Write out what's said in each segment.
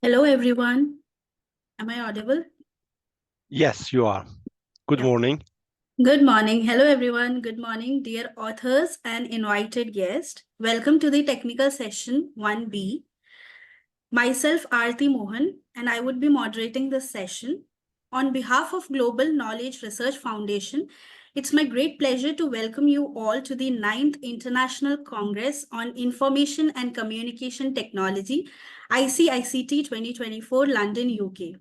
Hello, everyone. Am I audible? Yes, you are. Good Yeah. morning. Good morning. Hello, everyone. Good morning, dear authors and invited guests. Welcome to the technical session 1B. Myself, Aarti Mohan, and I would be moderating this session. On behalf of Global Knowledge Research Foundation, it's my great pleasure to welcome you all to the 9th International Congress on Information and Communication Technology, ICICT 2024, London, UK.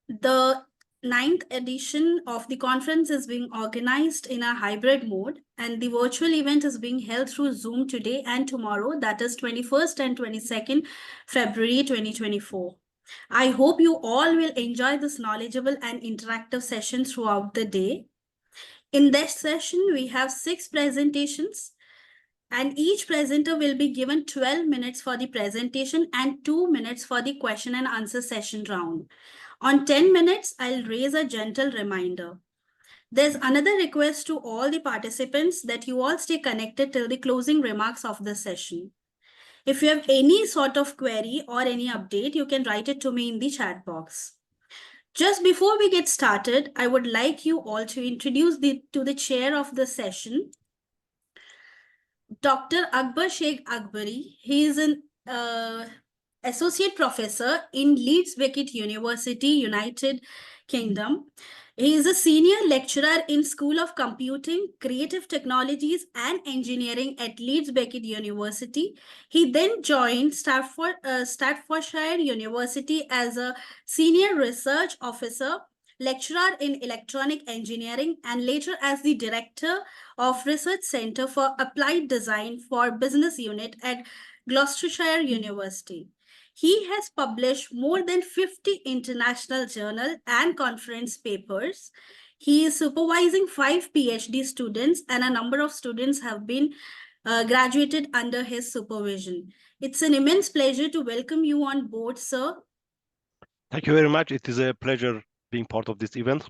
The 9th edition of the conference is being organized in a hybrid mode, and the virtual event is being held through Zoom today and tomorrow, that is 21st and 22nd February 2024. I hope you all will enjoy this knowledgeable and interactive session throughout the day. In this session, we have 6 presentations, and each presenter will be given 12 minutes for the presentation and 2 minutes for the question and answer session round. On 10 minutes, I'll raise a gentle reminder. There's another request to all the participants that you all stay connected till the closing remarks of the session. If you have any sort of query or any update, you can write it to me in the chat box. Just before we get started, I would like you all to introduce to the chair of the session, Dr. Akbar Sheikh Akbari. He is an associate professor in Leeds Beckett University, United Kingdom. He is a senior lecturer in School of Computing, Creative Technologies and Engineering at Leeds Beckett University. He then joined Staffordshire University as a senior research officer, lecturer in electronic engineering, and later as the director of Research Center for Applied Design for Business Unit at Gloucestershire University. He has published more than 50 international journal and conference papers. He is supervising 5 PhD students, and a number of students have been graduated under his supervision. It's an immense pleasure to welcome you on board, sir. Thank you very much. It is a pleasure being part of this event.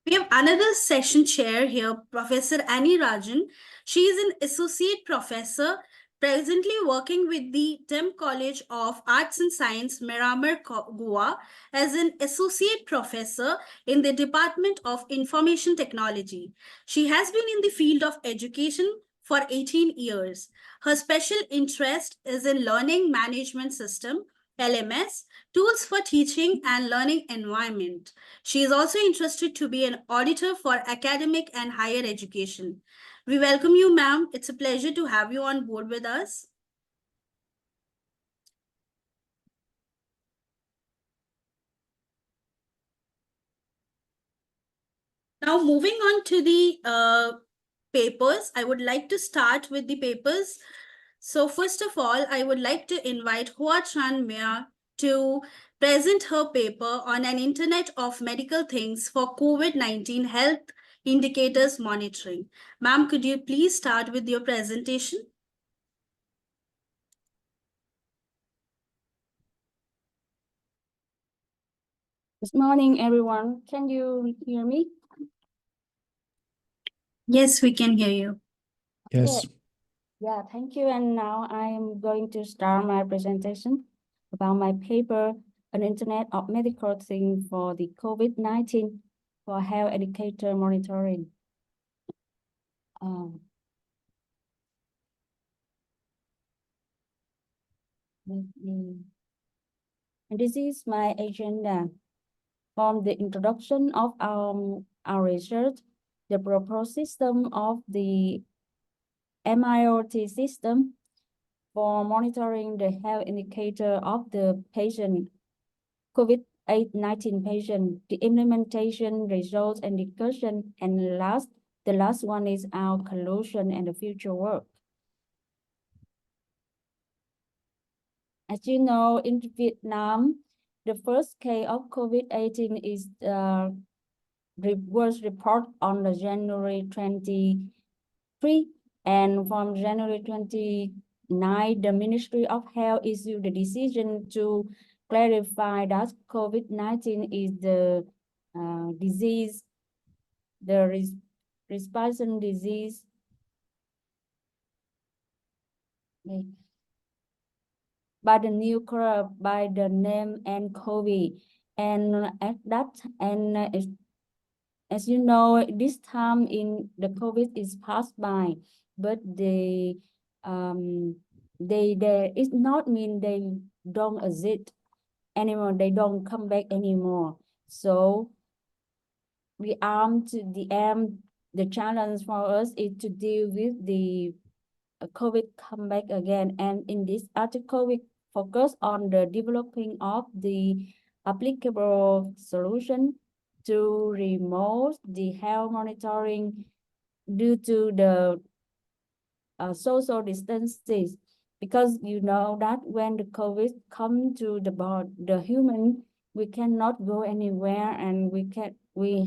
We have another session chair here, Professor Annie Rajan. She is an associate professor presently working with the Tim College of Arts and Science, Miramar, Goa, as an associate professor in the Department of Information Technology. She has been in the field of education for 18 years. Her special interest is in learning management system, LMS, tools for teaching and learning environment. She is also interested to be an auditor for academic and higher education. We welcome you, ma'am. It's a pleasure to have you on board with us. Now, moving on to the papers, I would like to start with the papers. So first of all, I would like to invite Hua Chan Mia to present her paper on an Internet of Medical Things for COVID-19 health indicators monitoring. Ma'am, could you please start with your presentation? Good morning, everyone. Can you hear me? Yes, we can hear you. Yes. Yeah, thank you. And now I am going to start my presentation about my paper, An Internet of Medical Things for the COVID-19 for Health Indicator Monitoring. And this is my agenda. From the introduction of our research, the proposed system of the MIOT system for monitoring the health indicator of the patient, COVID-19 patient, the implementation, results, and discussion, and the last one is our conclusion and the future work. As you know, in Vietnam, the first case of COVID-18 was reported on the January 23, and from January 29, the Ministry of Health issued the decision to clarify that COVID-19 is the disease, the respiratory disease by the new crop, by the name and COVID. And at that, and as you know, this time in the COVID is passed by, but they it not mean they don't exist anymore. They don't come back anymore. So we arm to the aim. The challenge for us is to deal with the COVID come back again. And in this article, we focus on the developing of the applicable solution to remote the health monitoring due to the social distances, because you know that when the COVID come to the human, we cannot go anywhere, and we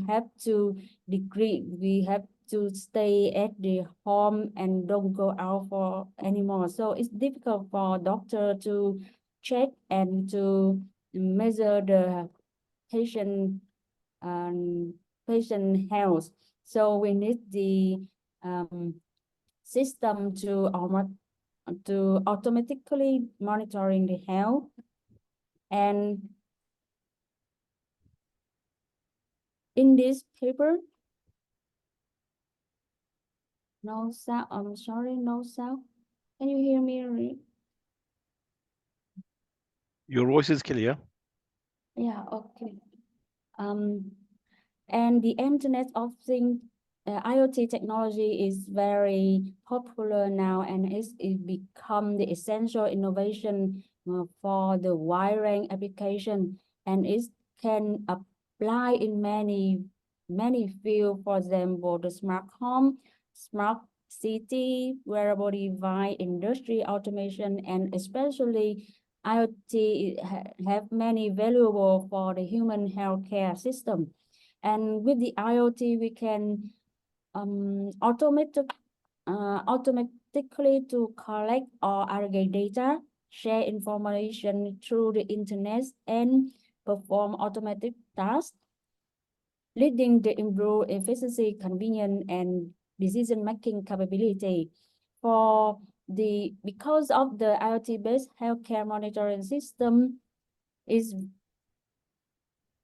have to we have to stay at the home and don't go out for anymore. So it's difficult for doctor to check and to measure the patient patient health. So we need the system to automatically monitoring the health. And in this paper, no sound. I'm sorry, no sound. Can you hear me? Your voice is clear. Yeah, okay. And the Internet of Things, IoT technology is very popular now, and it become the essential innovation for the wide range application, and it can apply in many fields. For example, the smart home, smart city, wearable device, industry automation, and especially IoT have many valuable for the human healthcare system. And with the IoT, we can automatically to collect or aggregate data, share information through the internet, and perform automatic tasks, leading to improved efficiency, convenience, and decision-making capability. Because of the IoT-based healthcare monitoring system is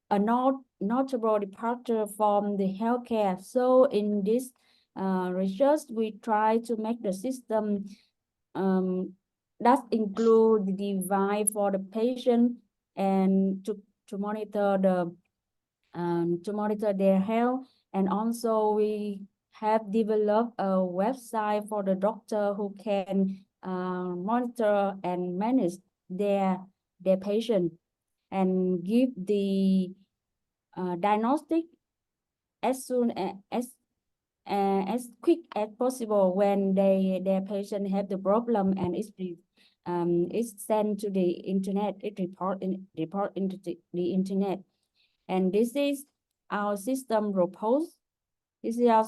a notable departure from the healthcare. So in this research, we try to make the system that include the device for the patient and to monitor their health. And also we have developed a website for the doctor who can monitor and manage their patient and give the diagnostic as soon as quick as possible when their patient have the problem, and it's sent to the internet. It report into the internet, and this is our system proposed. This is our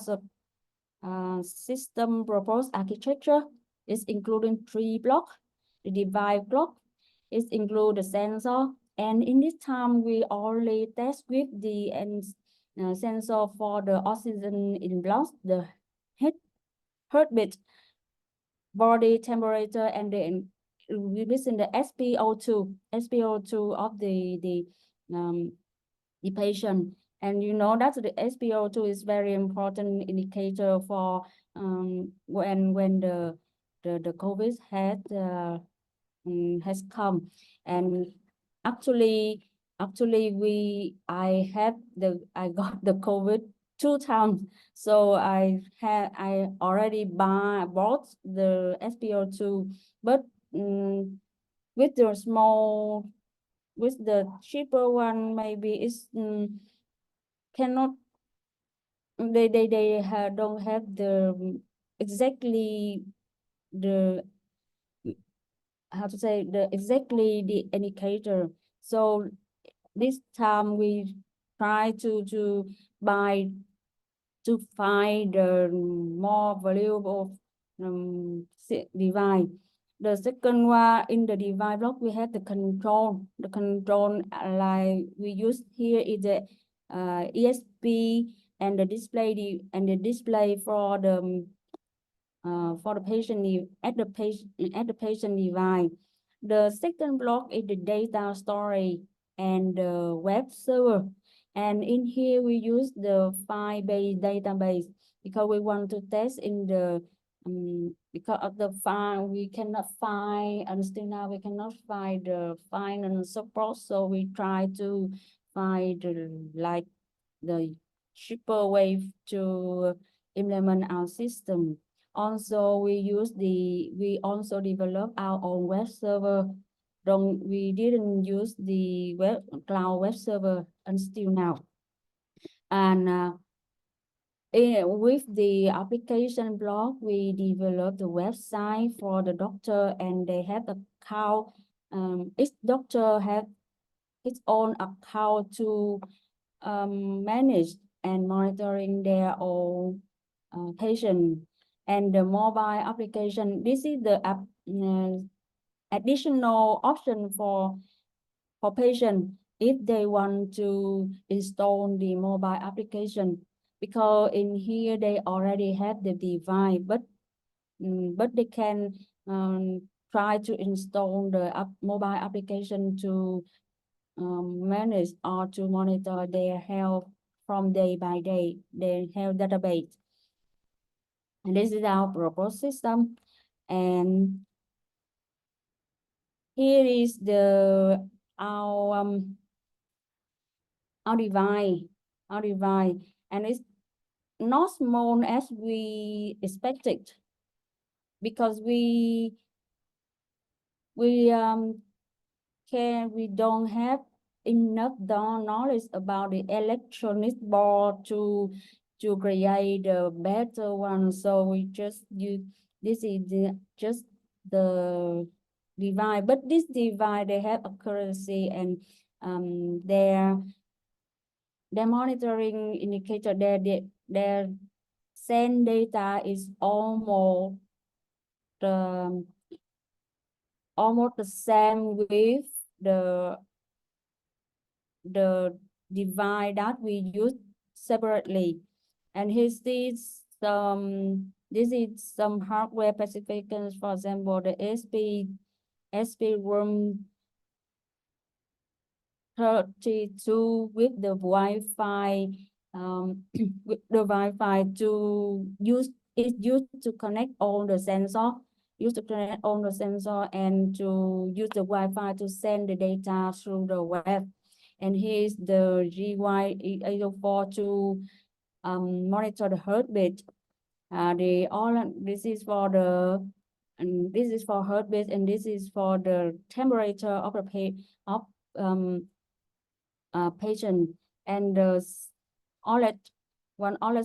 system proposed architecture. It's including 3 blocks. The device block is include the sensor, and in this time we only test with the sensor for the oxygen in blood, the heartbeat, body temperature, and then we listen the SpO2 of the patient. And you know that the SpO2 is very important indicator for when the COVID has come. And actually I got the COVID 2 times, so I already bought the SpO2, but with the cheaper one, maybe it's cannot, they don't have the exactly the how to say the indicator. So this time we try to buy to find the more valuable device. The second one, in the device block, we have the control. The control like we use here is the ESP and the display for for the patient at the patient device. The second block is the data storage and the web server. And in here we use the file-based database because we want to test in the because of the file we cannot find, and still now we cannot find the final support, so we try to find like the cheaper way to implement our system. Also, we also develop our own web server. We didn't use the cloud web server until now. And with the application block, we developed the website for the doctor, and they have account. Each doctor have its own account to manage and monitoring their own patient. And the mobile application, this is the additional option for patient if they want to install the mobile application, because in here they already have the device, but they can try to install the mobile application to manage or to monitor their health from day by day, their health database. And this is our proposed system. And here is the our device, and it's not small as we expected, because we don't have enough knowledge about the electronic board to create a better one. So we just use this is just the device, but this device they have accuracy, and their monitoring indicator, their send data is almost the same with the device that we use separately. And here's this is some hardware specifications. For example, the SP room 32 with the Wi-Fi with the Wi-Fi to use to connect all the sensor, and to use the Wi-Fi to send the data through the web. And here's the GY804 to monitor the heartbeat. This is for the this is for heartbeat, and this is for the temperature of the patient, and the OLED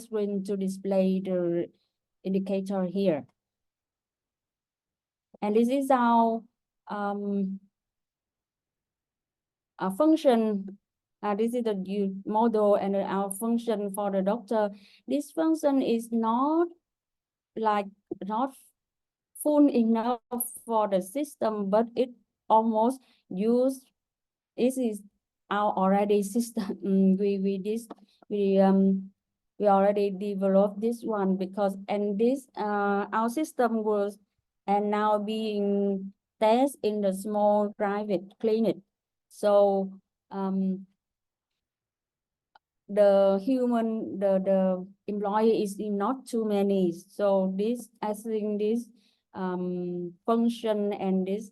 screen to display the indicator here. And this is our function. This is the model and our function for the doctor. This function is not full enough for the system, but it almost used. This is our already system. We already developed this one, because this our system was and now being tested in the small private clinic. So the employee is not too many. So I think this function and this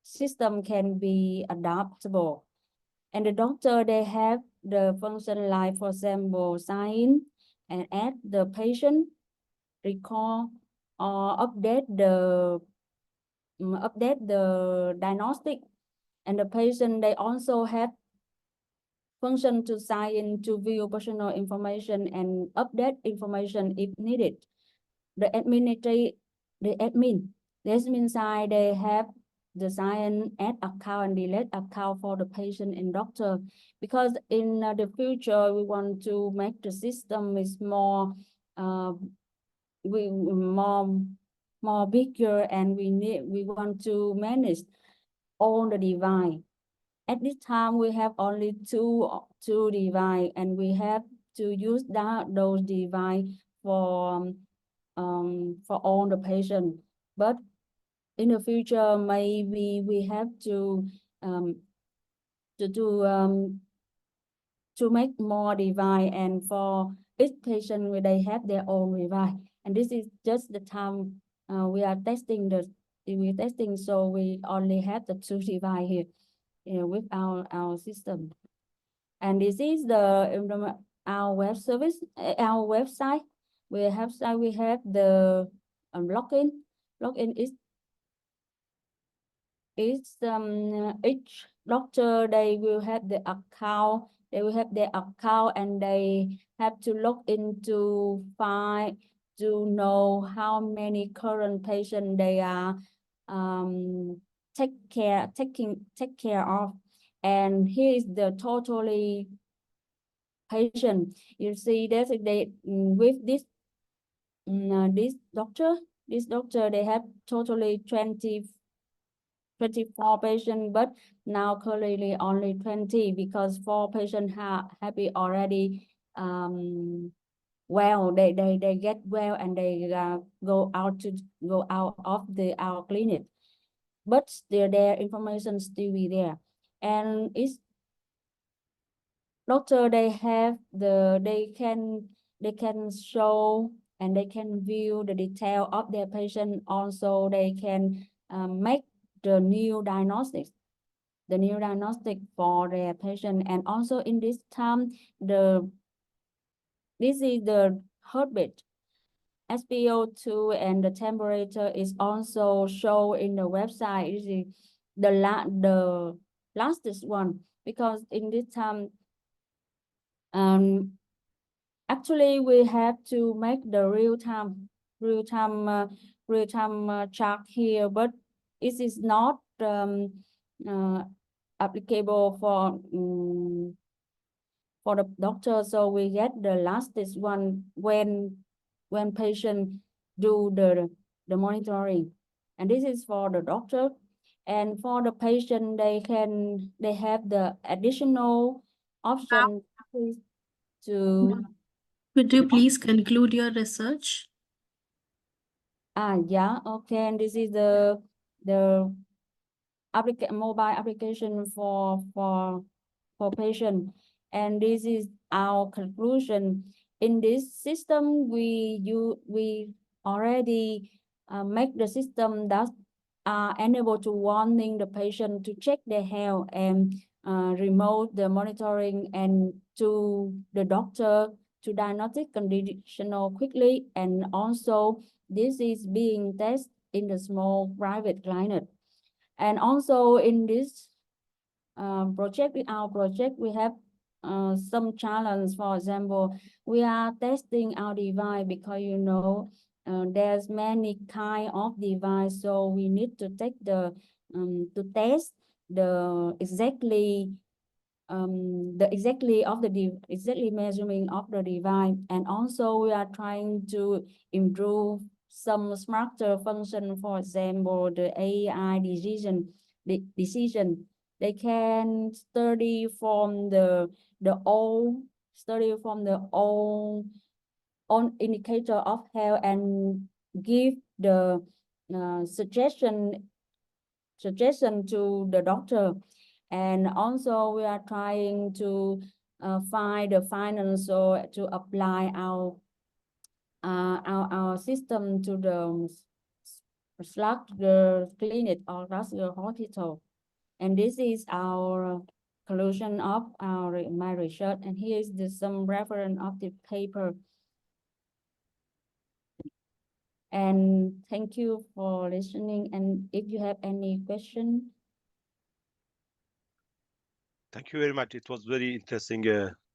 system can be adaptable. And the doctor, they have the function like, for example, sign in and add the patient, recall, or update the diagnostic. And the patient, they also have function to sign in to view personal information and update information if needed. The admin, this means they have the sign, add account and delete account for the patient and doctor, because in the future we want to make the system is more more bigger, and we want to manage all the device. At this time we have only two device, and we have to use those device for for all the patient. But in the future, maybe we have to make more device, and for each patient where they have their own device. And this is just the time we are testing so we only have the 2 device here, with our system. And this is our web service, our website. We have the login. Login is each doctor, they will have the account. They will have their account, and they have to log into file to know how many current patients they are take care of. And here is the totally patient. You see that they with this doctor they have totally 24 patients, but now currently only 20, because 4 patients have been already well. They get well, and they go out of our clinic, but still their information still be there. And it's doctor, they can show and they can view the detail of their patient. Also, they can make the new diagnostic for their patient. And also in this time, this is the heartbeat, SpO2, and the temperature is also shown in the website. This is the lastest one, because in this time actually we have to make the real-time chart here, but it is not applicable for the doctor. So we get the lastest one when patient do the monitoring, and this is for the doctor. And for the patient, they have the additional option to Could you please conclude your research? yeah, okay. And this is the mobile application for patient. And this is our conclusion. In this system, we already make the system that are enable to warning the patient to check their health, and remote the monitoring, and to the doctor to diagnostic conditional quickly. And also this is being tested in the small private clinic. And also in this project, we have some challenge. For example, we are testing our device because there's many kind of device, so we need to take to test the exactly measurement of the device. And also we are trying to improve some smarter function. For example, the AI decision. They can study from the old indicator of health, and give the suggestion to the doctor. And also we are trying to find the financial to apply our system to the clinic or the hospital. And this is our conclusion of my research. And here is some reference of the paper. And thank you for listening. And if you have any question. Thank you very much. It was very interesting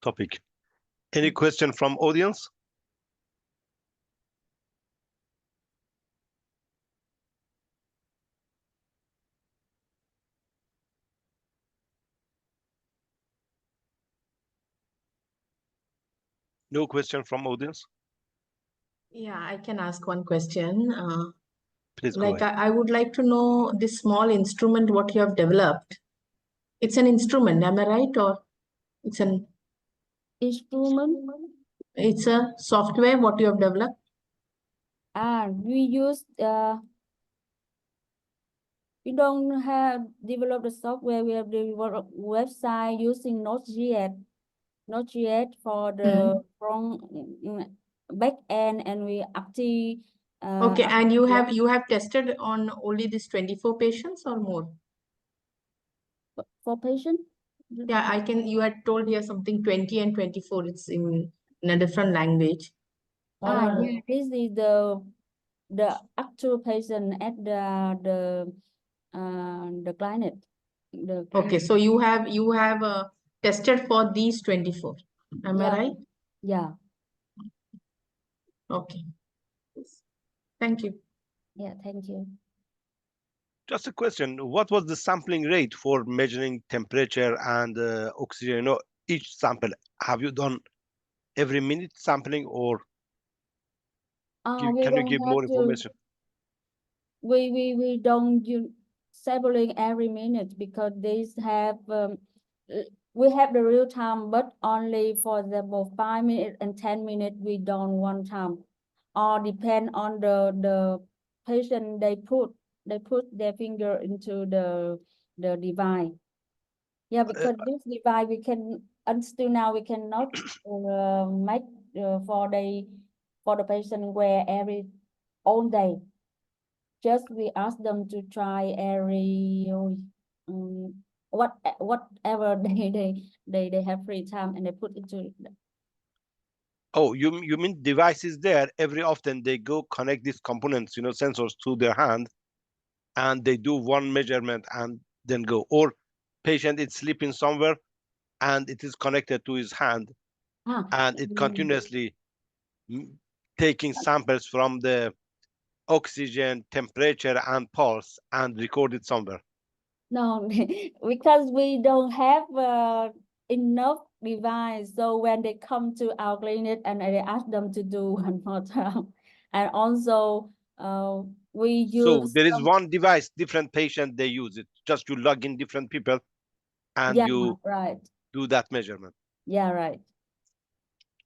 topic. Any question from audience? No question from audience? Yeah, I can ask one question. Please go Like ahead. I would like to know this small instrument, what you have developed. It's an instrument, am I right? Or it's an Instrument? It's a software, what you have developed? We use we don't have developed the software. We have developed website using Node.js for the front back end, and we active. Okay, and you have tested on only this 24 patients or more? For patient. Yeah, you had told here something 20 and 24. It's in a different language. Yeah, this is the actual patient at the clinic. Okay, so you have tested for these 24. Am I Yeah. right? Yeah. Okay. Thank you. Yeah. Thank you. Just a question. What was the sampling rate for measuring temperature and oxygen? Each sample. Have you done every minute sampling, or We can you don't give have more to. information? We don't use sampling every minute because these have we have the real time, but only for example 5 minutes and 10 minutes we don't one time, or depend on the patient. They put their finger into the device. Yeah, because this device we can until now we cannot make for the patient wear every all day. Just we ask them to try every whatever they have free time, and they put into. Oh, you mean devices there? Every often they go connect these components, sensors to their hand, and they do one measurement and then go. Or patient is sleeping somewhere, and it is connected to his hand, and it continuously taking samples from the oxygen, temperature, and pulse, and record it somewhere. No, because we don't have enough device. So when they come to our clinic and I ask them to do one more time, and also we So use there is one device, different patient, they use it. Just you log in different people, and yeah, you right. do that measurement. Yeah, right.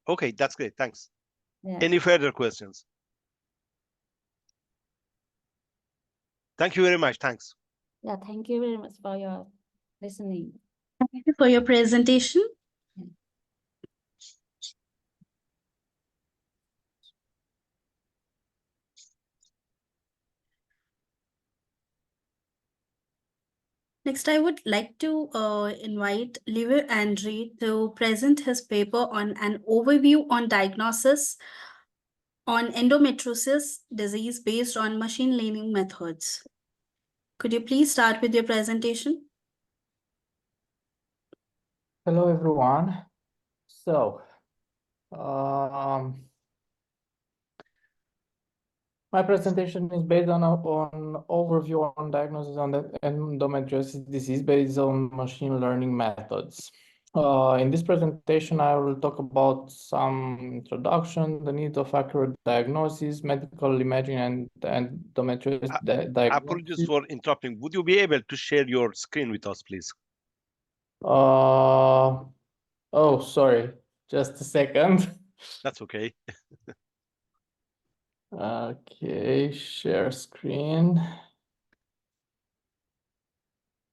Okay, that's great. Thanks. Yeah. Any further questions? Thank you very much. Thanks. Yeah, thank you very much for your listening. Thank you for your presentation. Next, I would like to invite Liver Andre to present his paper on an overview on diagnosis on endometriosis disease based on machine learning methods. Could you please start with your presentation? Hello, everyone. So, my presentation is based on overview on diagnosis on the endometriosis disease based on machine learning methods. In this presentation, I will talk about some introduction, the need of accurate diagnosis, medical imaging, and endometriosis diagnosis. Apologies for interrupting. Would you be able to share your screen with us, please? Oh, sorry. Just a second. That's okay. Okay, share screen.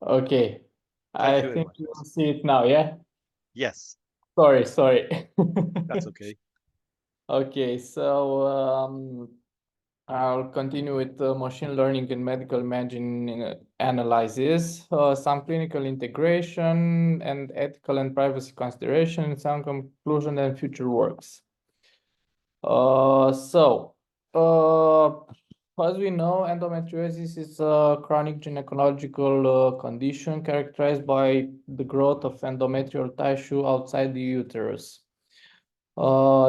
Okay, I Thank you very think much. you will see it now, yeah? Yes, Sorry. that's okay. Okay, so I'll continue with machine learning and medical imaging analysis, some clinical integration and ethical and privacy consideration, some conclusion and future works. As we know, endometriosis is a chronic gynecological condition characterized by the growth of endometrial tissue outside the uterus.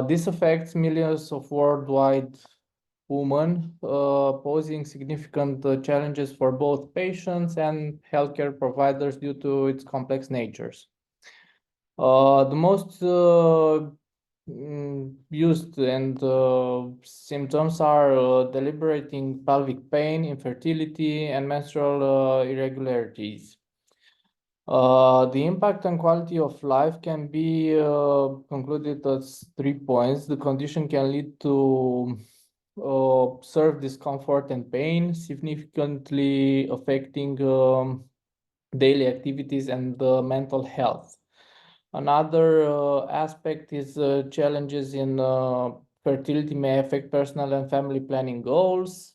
This affects millions of worldwide women, posing significant challenges for both patients and healthcare providers due to its complex natures. The most used and symptoms are deliberating pelvic pain, infertility, and menstrual irregularities. The impact on quality of life can be concluded as 3 points. The condition can lead to observe discomfort and pain, significantly affecting daily activities and mental health. Another aspect is challenges in fertility may affect personal and family planning goals.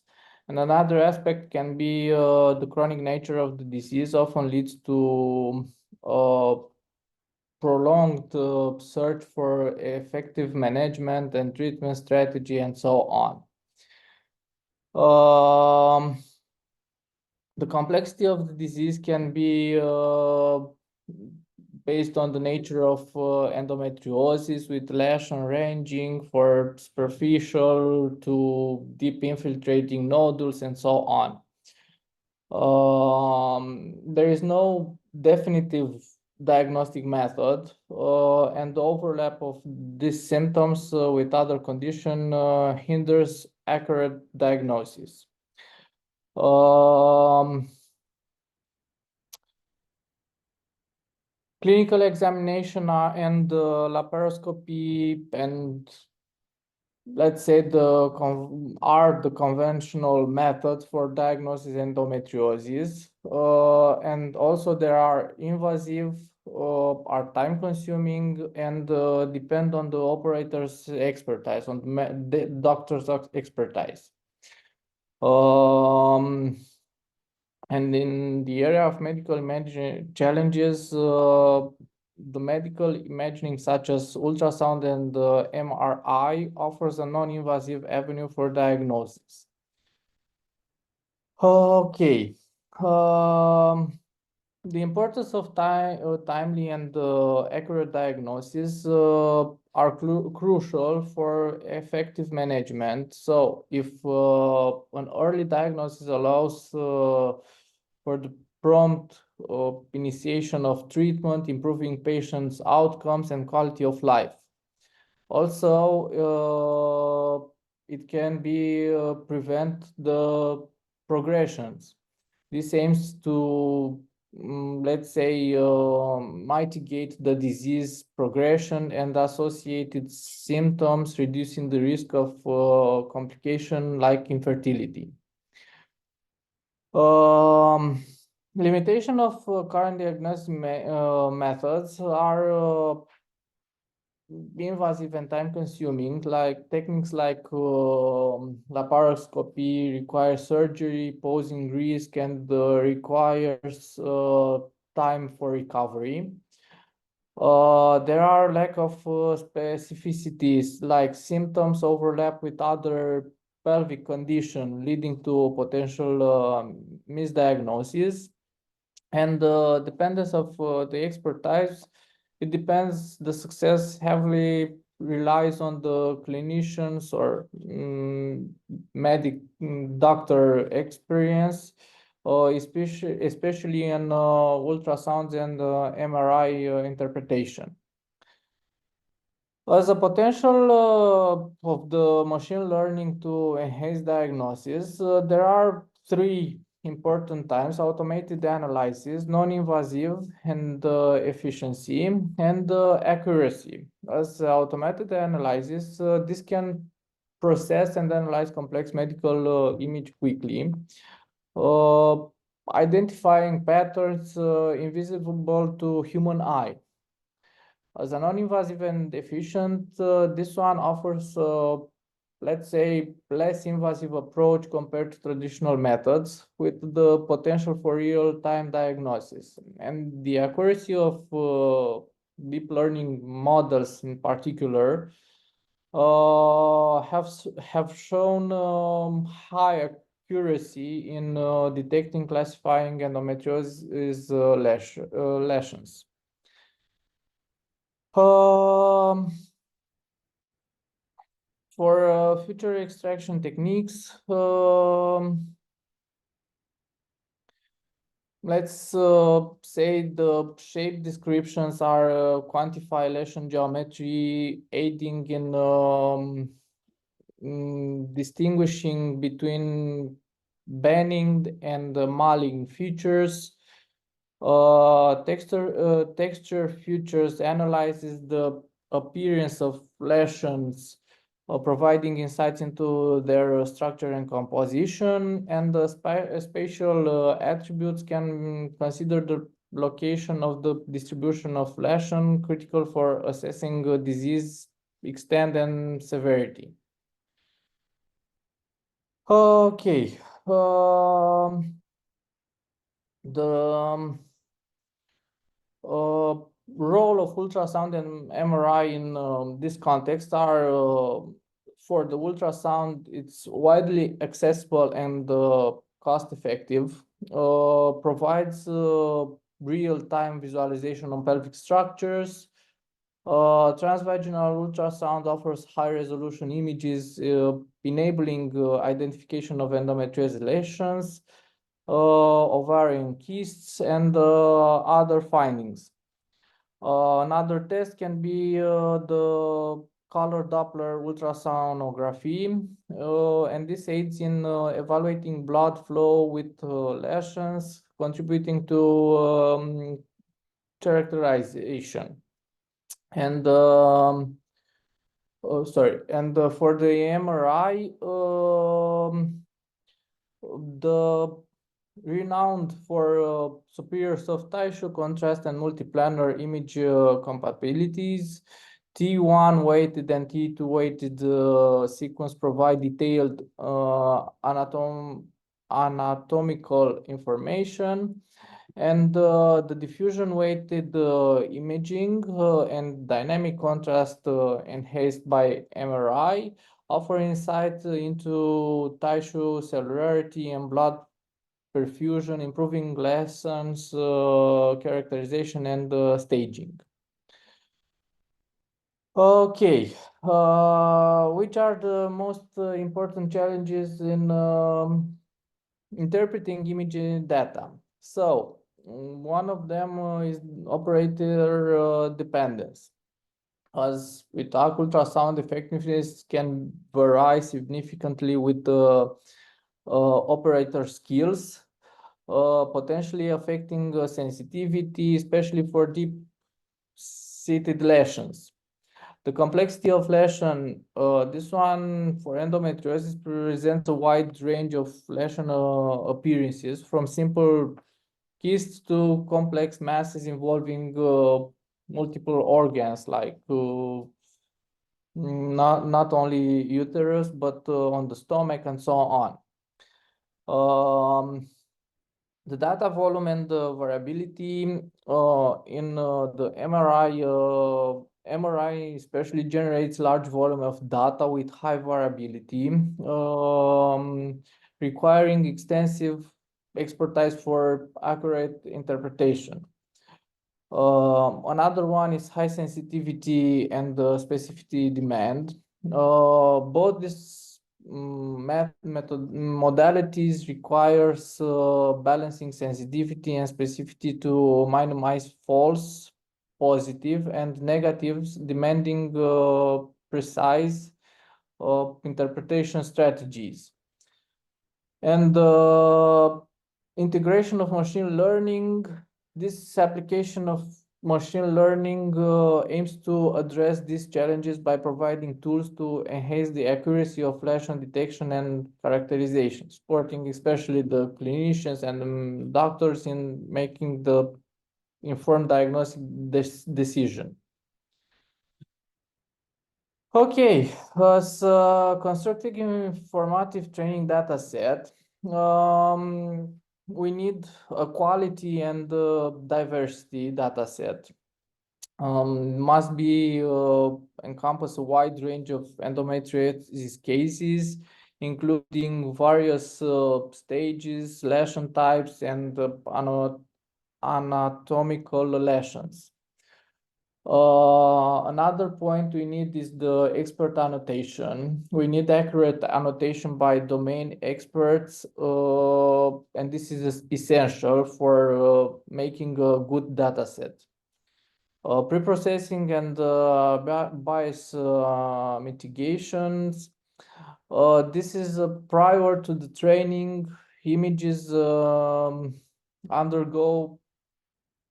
And another aspect can be the chronic nature of the disease often leads to prolonged search for effective management and treatment strategy and so on. The complexity of the disease can be based on the nature of endometriosis, with lesion ranging for superficial to deep infiltrating nodules and so on. There is no definitive diagnostic method, and the overlap of these symptoms with other condition hinders accurate diagnosis. Clinical examination and laparoscopy and let's say are the conventional methods for diagnosis endometriosis, and also there are invasive, are time consuming, and depend on the operator's expertise, on the doctor's expertise. And in the area of medical imaging challenges, the medical imaging such as ultrasound and MRI offers a non-invasive avenue for diagnosis. Okay. The importance of timely and accurate diagnosis are crucial for effective management. So if an early diagnosis allows for the prompt initiation of treatment, improving patients' outcomes and quality of life. Also, it can be prevent the progressions. This aims to let's say, mitigate the disease progression and associated symptoms, reducing the risk of complication like infertility. Limitation of current diagnostic methods are invasive and time-consuming, like techniques like laparoscopy require surgery, posing risk, and requires time for recovery. There are lack of specificities, like symptoms overlap with other pelvic condition, leading to potential misdiagnosis, and dependence of the expertise. It depends, the success heavily relies on the clinicians or doctor experience, especially in ultrasounds and MRI interpretation. As a potential of the machine learning to enhance diagnosis, there are three important times: automated analysis, non-invasive, and efficiency, and accuracy. As automated analysis, this can process and analyze complex medical image quickly, identifying patterns invisible to human eye. As a non-invasive and efficient, this one offers let's say, less invasive approach compared to traditional methods, with the potential for real-time diagnosis. And the accuracy of deep learning models in particular have shown high accuracy in detecting, classifying endometriosis lesions. For future extraction techniques, let's say the shape descriptions are quantify lesion geometry, aiding in distinguishing between benign and malign features. Texture features analyzes the appearance of lesions providing insights into their structure and composition, and the spatial attributes can consider the location of the distribution of lesion, critical for assessing disease extent and severity. Okay, the role of ultrasound and MRI in this context are for the ultrasound, it's widely accessible and cost effective, provides real-time visualization on pelvic structures. Transvaginal ultrasound offers high-resolution images, enabling identification of endometriosis lesions, ovarian cysts, and other findings. Another test can be the color Doppler ultrasonography, and this aids in evaluating blood flow with lesions, contributing to characterization. And for the MRI, the renowned for superior soft tissue contrast and multiplanar image compatibilities, T1 weighted and T2 weighted sequence provide detailed anatomical information, and the diffusion weighted imaging and dynamic contrast enhanced by MRI offer insight into tissue cellularity and blood perfusion, improving lessons, characterization, and staging. Okay, which are the most important challenges in interpreting imaging data? So, one of them is operator dependence. As with ultrasound, effectiveness can vary significantly with the operator skills, potentially affecting sensitivity, especially for deep-seated lesions. The complexity of lesion, this one for endometriosis presents a wide range of lesion appearances, from simple cysts to complex masses involving multiple organs, like not only uterus, but on the stomach and so on. The data volume and the variability in the MRI especially generates large volume of data with high variability, requiring extensive expertise for accurate interpretation. Another one is high sensitivity and specificity demand. Both these modalities requires balancing sensitivity and specificity to minimize false positive and negatives, demanding precise interpretation strategies. And integration of machine learning. This application of machine learning aims to address these challenges by providing tools to enhance the accuracy of lesion detection and characterization, supporting especially the clinicians and doctors in making the informed diagnostic decision. Okay, as constructing informative training data set, we need a quality and diversity data set. Must be encompass a wide range of endometriosis cases, including various stages, lesion types, and anatomical lesions. Another point we need is the expert annotation. We need accurate annotation by domain experts, and this is essential for making a good data set. Pre-processing and bias mitigations. This is prior to the training. Images undergo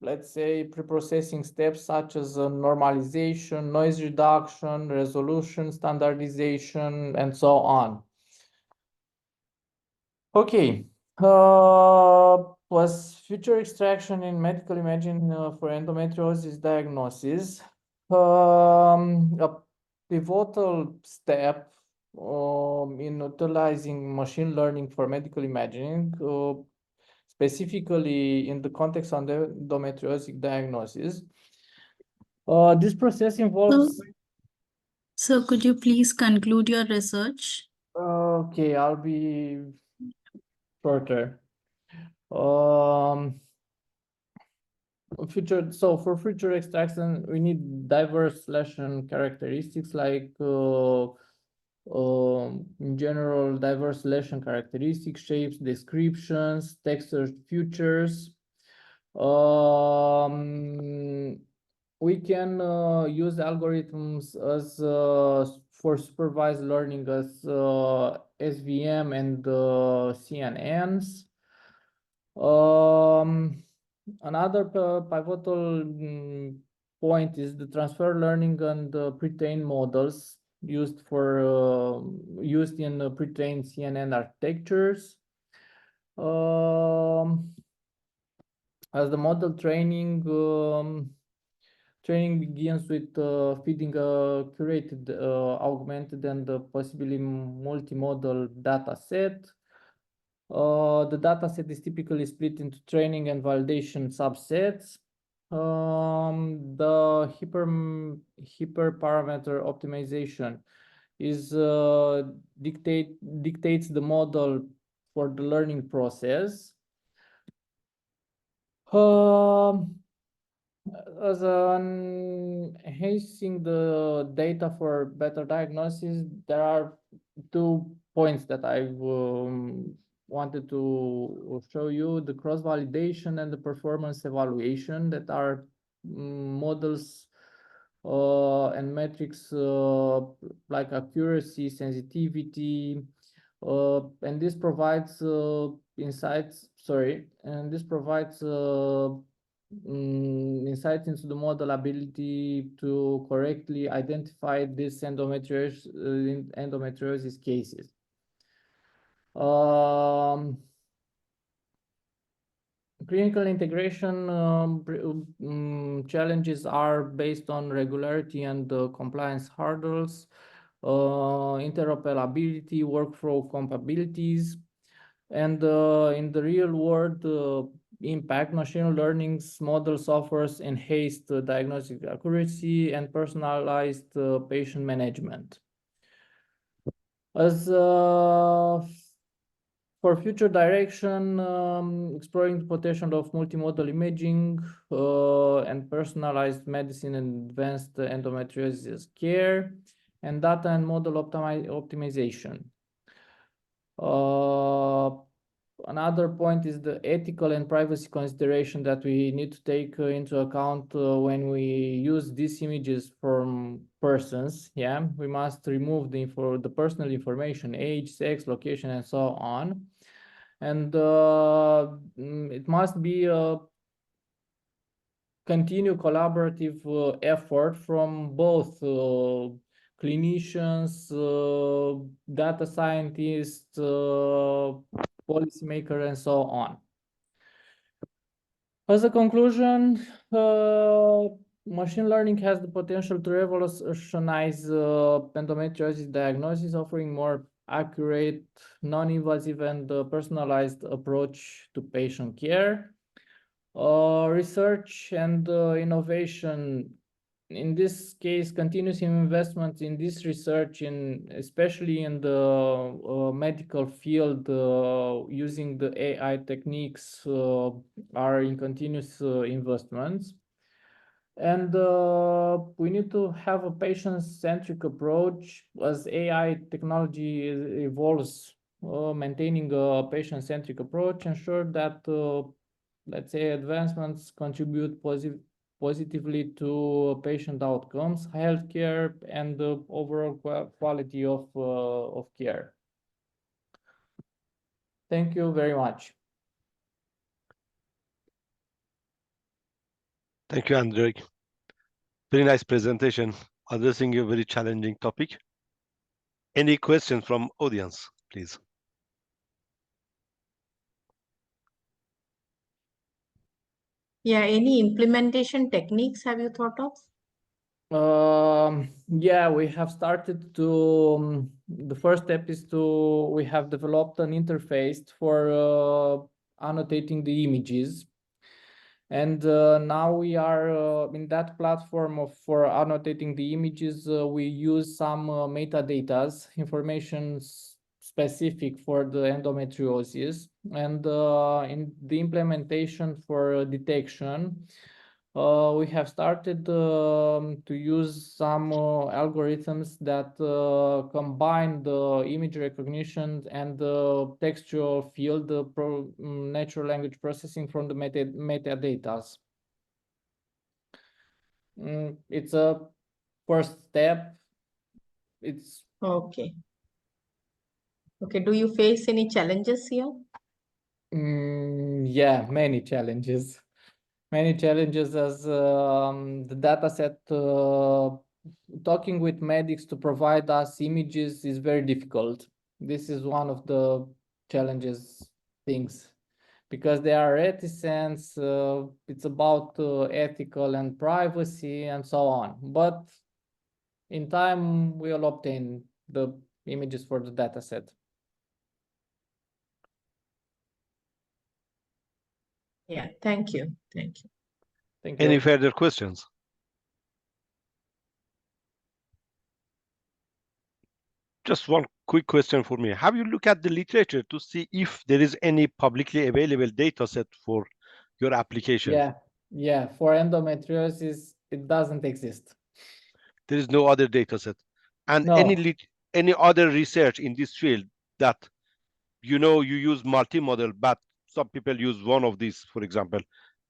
let's say, preprocessing steps such as normalization, noise reduction, resolution, standardization, and so on. Okay, plus future extraction in medical imaging for endometriosis diagnosis. A pivotal step in utilizing machine learning for medical imaging, specifically in the context of the endometriosis diagnosis. This process involves. So could you please conclude your research? Okay, I'll be shorter. For future extraction, we need diverse lesson characteristics like in general, diverse lesson characteristics, shapes, descriptions, textured features. We can use algorithms as for supervised learning as SVM and CNNs. Another pivotal point is the transfer learning and pre-trained models used in pre-trained CNN architectures. As the model training begins with feeding a curated, augmented, and possibly multimodal data set. The data set is typically split into training and validation subsets. The hyperparameter optimization is dictates the model for the learning process. As enhancing the data for better diagnosis, there are 2 points that I've wanted to show you: the cross-validation and the performance evaluation, that are models and metrics like accuracy, sensitivity, and this provides insights. And this provides insights into the model ability to correctly identify this endometriosis cases. Clinical integration challenges are based on regularity and compliance hurdles, interoperability, workflow compatibilities, and in the real world impact, machine learning's models offers enhanced diagnostic accuracy and personalized patient management. As for future direction, exploring the potential of multimodal imaging and personalized medicine and advanced endometriosis care, and data and model optimization. Another point is the ethical and privacy consideration that we need to take into account when we use these images from persons. Yeah, we must remove the personal information, age, sex, location, and so on. And it must be a continued collaborative effort from both clinicians, data scientists, policymaker, and so on. As a conclusion, machine learning has the potential to revolutionize endometriosis diagnosis, offering more accurate, non-invasive, and personalized approach to patient care. Research and innovation, in this case, continuous investment in this research, especially in the medical field, using the AI techniques, are in continuous investments. And we need to have a patient-centric approach as AI technology evolves. Maintaining a patient-centric approach ensure that let's say advancements contribute positively to patient outcomes, healthcare, and the overall quality of care. Thank you very much. Thank you, Andre. Very nice presentation, addressing a very challenging topic. Any questions from audience, please? Yeah, any implementation techniques have you thought of? Yeah, we have started to, the first step is we have developed an interface for annotating the images. And now we are in that platform for annotating the images. We use some metadata, information specific for the endometriosis. And in the implementation for detection, we have started to use some algorithms that combine the image recognition and the textual field, the natural language processing from the metadata. It's a first step. It's Okay. Okay, do you face any challenges here? yeah, many challenges. Many challenges as the data set, talking with medics to provide us images is very difficult. This is one of the challenges things, because they are reticent. It's about ethical and privacy and so on. But in time, we'll obtain the images for the data set. Yeah, thank you. Thank you. Thank you. Any further questions? Just one quick question for me. Have you looked at the literature to see if there is any publicly available data set for your application? Yeah. For endometriosis, it doesn't exist. There is no other data set. And No. any other research in this field that you use multimodal, but some people use one of these, for example,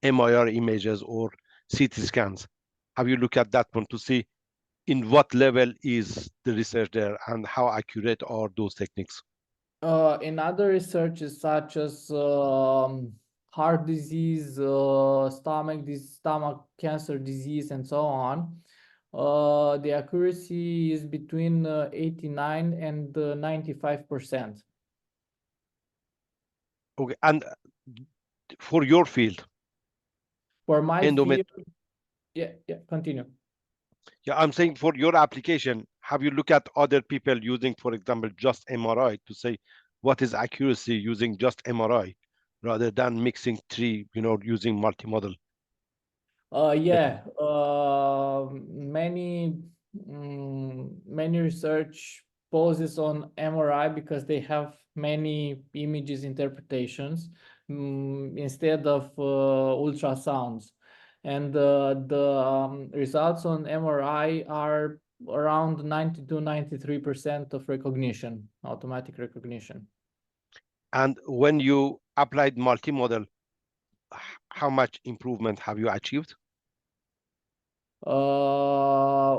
MIR images or CT scans. Have you looked at that one to see in what level is the research there and how accurate are those techniques? In other researches such as heart disease, stomach cancer disease, and so on, the accuracy is between 89 and 95%. Okay, and for your field, For my field, yeah, continue. Yeah, I'm saying for your application, have you looked at other people using, for example, just MRI to say what is accuracy using just MRI rather than mixing three, using multimodal? Yeah, many research poses on MRI because they have many images interpretations instead of ultrasounds, and the results on MRI are around 92-93% of recognition, automatic recognition. And when you applied multimodal, how much improvement have you achieved?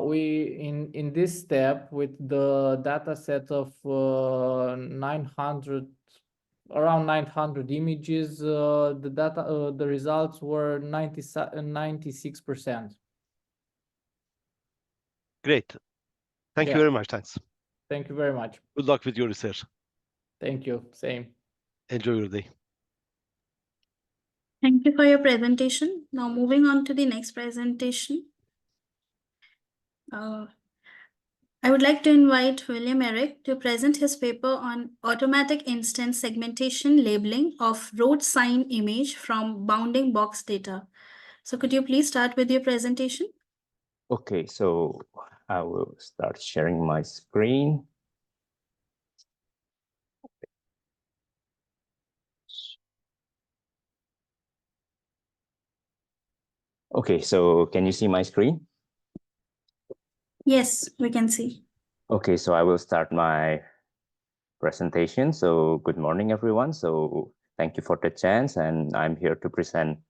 We in this step with the data set of 900, around 900 images, the results were 96%. Great. Thank you very much. Thanks. Thank you very much. Good luck with your research. Thank you. Same. Enjoy your day. Thank you for your presentation. Now moving on to the next presentation. I would like to invite William Eric to present his paper on automatic instance segmentation labeling of road sign image from bounding box data. So could you please start with your presentation? Okay, so I will start sharing my screen. Okay, so can you see my screen? Yes, we can see. Okay, so I will start my presentation. So good morning, everyone. So thank you for the chance, and I'm here to present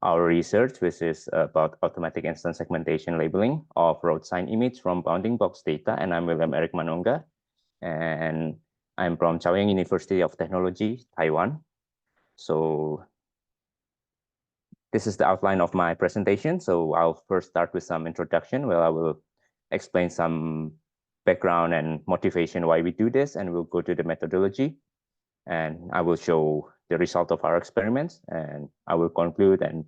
our research, which is about automatic instance segmentation labeling of road sign image from bounding box data. And I'm William Eric Manonga, and I'm from Chaoyang University of Technology, Taiwan. So this is the outline of my presentation. So I'll first start with some introduction where I will explain some background and motivation why we do this, and we'll go to the methodology, and I will show the result of our experiments, and I will conclude and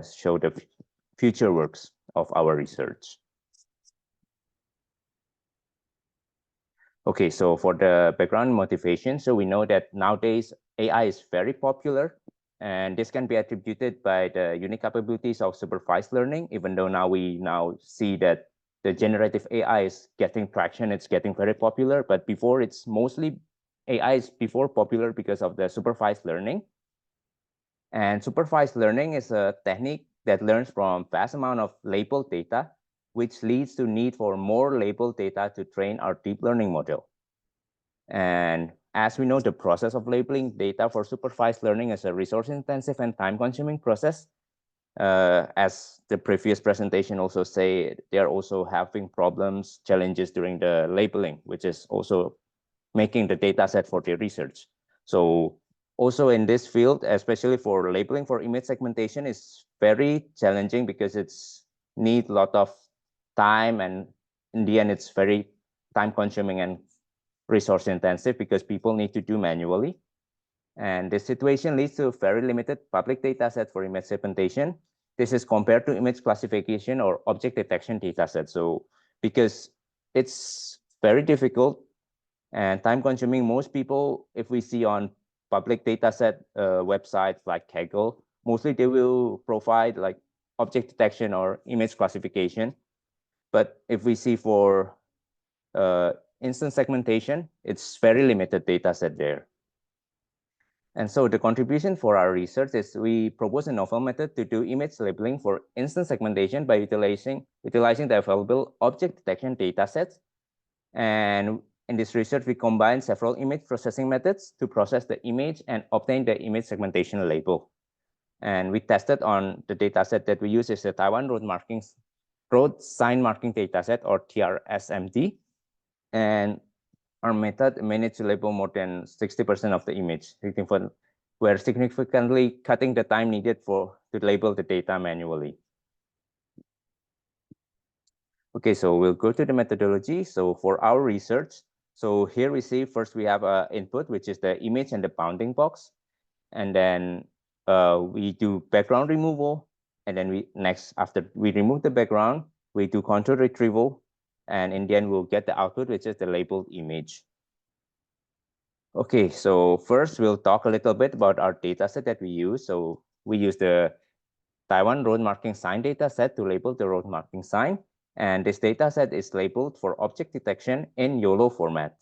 show the future works of our research. Okay, so for the background motivation, so we know that nowadays AI is very popular, and this can be attributed by the unique capabilities of supervised learning, even though we now see that the generative AI is getting traction, it's getting very popular, but before it's mostly AI is before popular because of the supervised learning. And supervised learning is a technique that learns from vast amount of labeled data, which leads to need for more labeled data to train our deep learning model. And as we know, the process of labeling data for supervised learning is a resource-intensive and time-consuming process. As the previous presentation also say, they are also having problems, challenges during the labeling, which is also making the data set for the research. So also in this field, especially for labeling for image segmentation, is very challenging because it's need a lot of time, and in the end, it's very time consuming and resource intensive because people need to do manually. And this situation leads to very limited public data set for image segmentation. This is compared to image classification or object detection data set. So because it's very difficult and time consuming, most people, if we see on public data set websites like Kaggle, mostly they will provide like object detection or image classification. But if we see for instance segmentation, it's very limited data set there. And so the contribution for our research is we propose a novel method to do image labeling for instance segmentation by utilizing the available object detection data sets. And in this research, we combine several image processing methods to process the image and obtain the image segmentation label. And we tested on the dataset that we use is the Taiwan road sign marking dataset, or TRSMD. And our method managed to label more than 60% of the image. We're significantly cutting the time needed to label the data manually. Okay, so we'll go to the methodology. So for our research, so here we see first we have an input, which is the image and the bounding box. And then we do background removal. And then after we remove the background, we do contour retrieval. And in the end, we'll get the output, which is the labeled image. Okay, so first we'll talk a little bit about our data set that we use. So we use the Taiwan road marking sign data set to label the road marking sign. And this data set is labeled for object detection in YOLO format.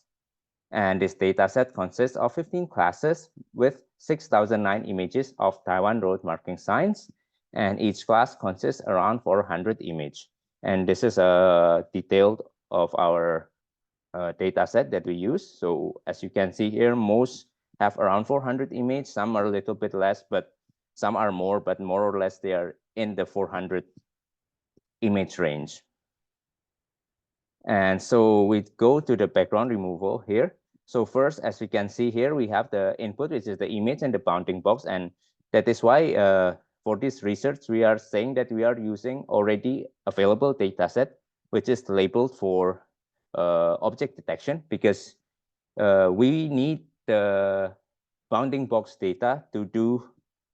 And this data set consists of 15 classes with 6,009 images of Taiwan road marking signs. And each class consists around 400 images. And this is a detailed of our data set that we use. So as you can see here, most have around 400 images. Some are a little bit less, but some are more, but more or less they are in the 400 image range. And so we go to the background removal here. So first, as you can see here, we have the input, which is the image and the bounding box. And that is why for this research, we are saying that we are using already available data set, which is labeled for object detection, because we need the bounding box data to do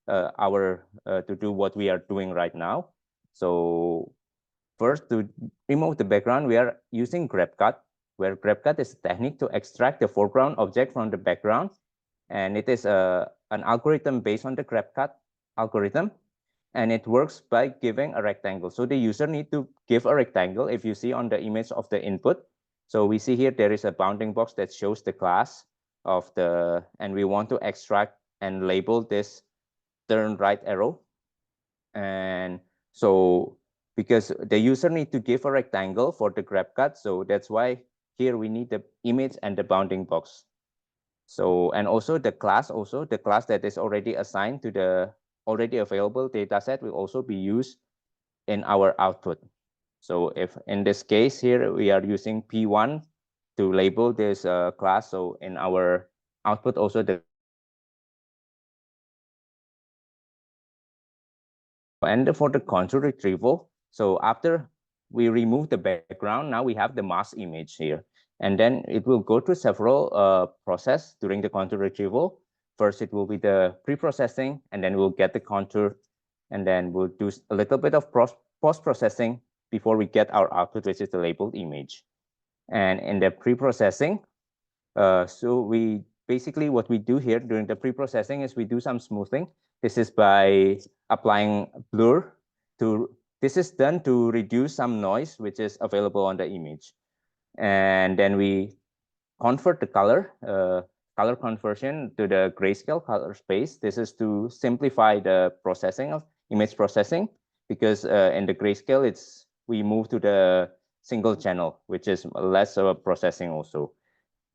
what we are doing right now. So first, to remove the background, we are using grab cut, where grab cut is a technique to extract the foreground object from the background. And it is an algorithm based on the grab cut algorithm. And it works by giving a rectangle. So the user need to give a rectangle. If you see on the image of the input, so we see here there is a bounding box that shows the class of the, and we want to extract and label this turn right arrow. And so because the user need to give a rectangle for the grab cut, so that's why here we need the image and the bounding box. So, and also the class that is already assigned to the already available data set will also be used in our output. So if in this case here, we are using P1 to label this class. So in our output also, the And for the contour retrieval, so after we remove the background, now we have the mask image here. And then it will go through several process during the contour retrieval. First, it will be the pre-processing, and then we'll get the contour, and then we'll do a little bit of post-processing before we get our output, which is the labeled image. And in the pre-processing, so we basically what we do here during the pre-processing is we do some smoothing. This is by applying blur this is done to reduce some noise which is available on the image. And then we convert the color conversion to the grayscale color space. This is to simplify the processing of image processing, because in the grayscale we move to the single channel, which is less of a processing also.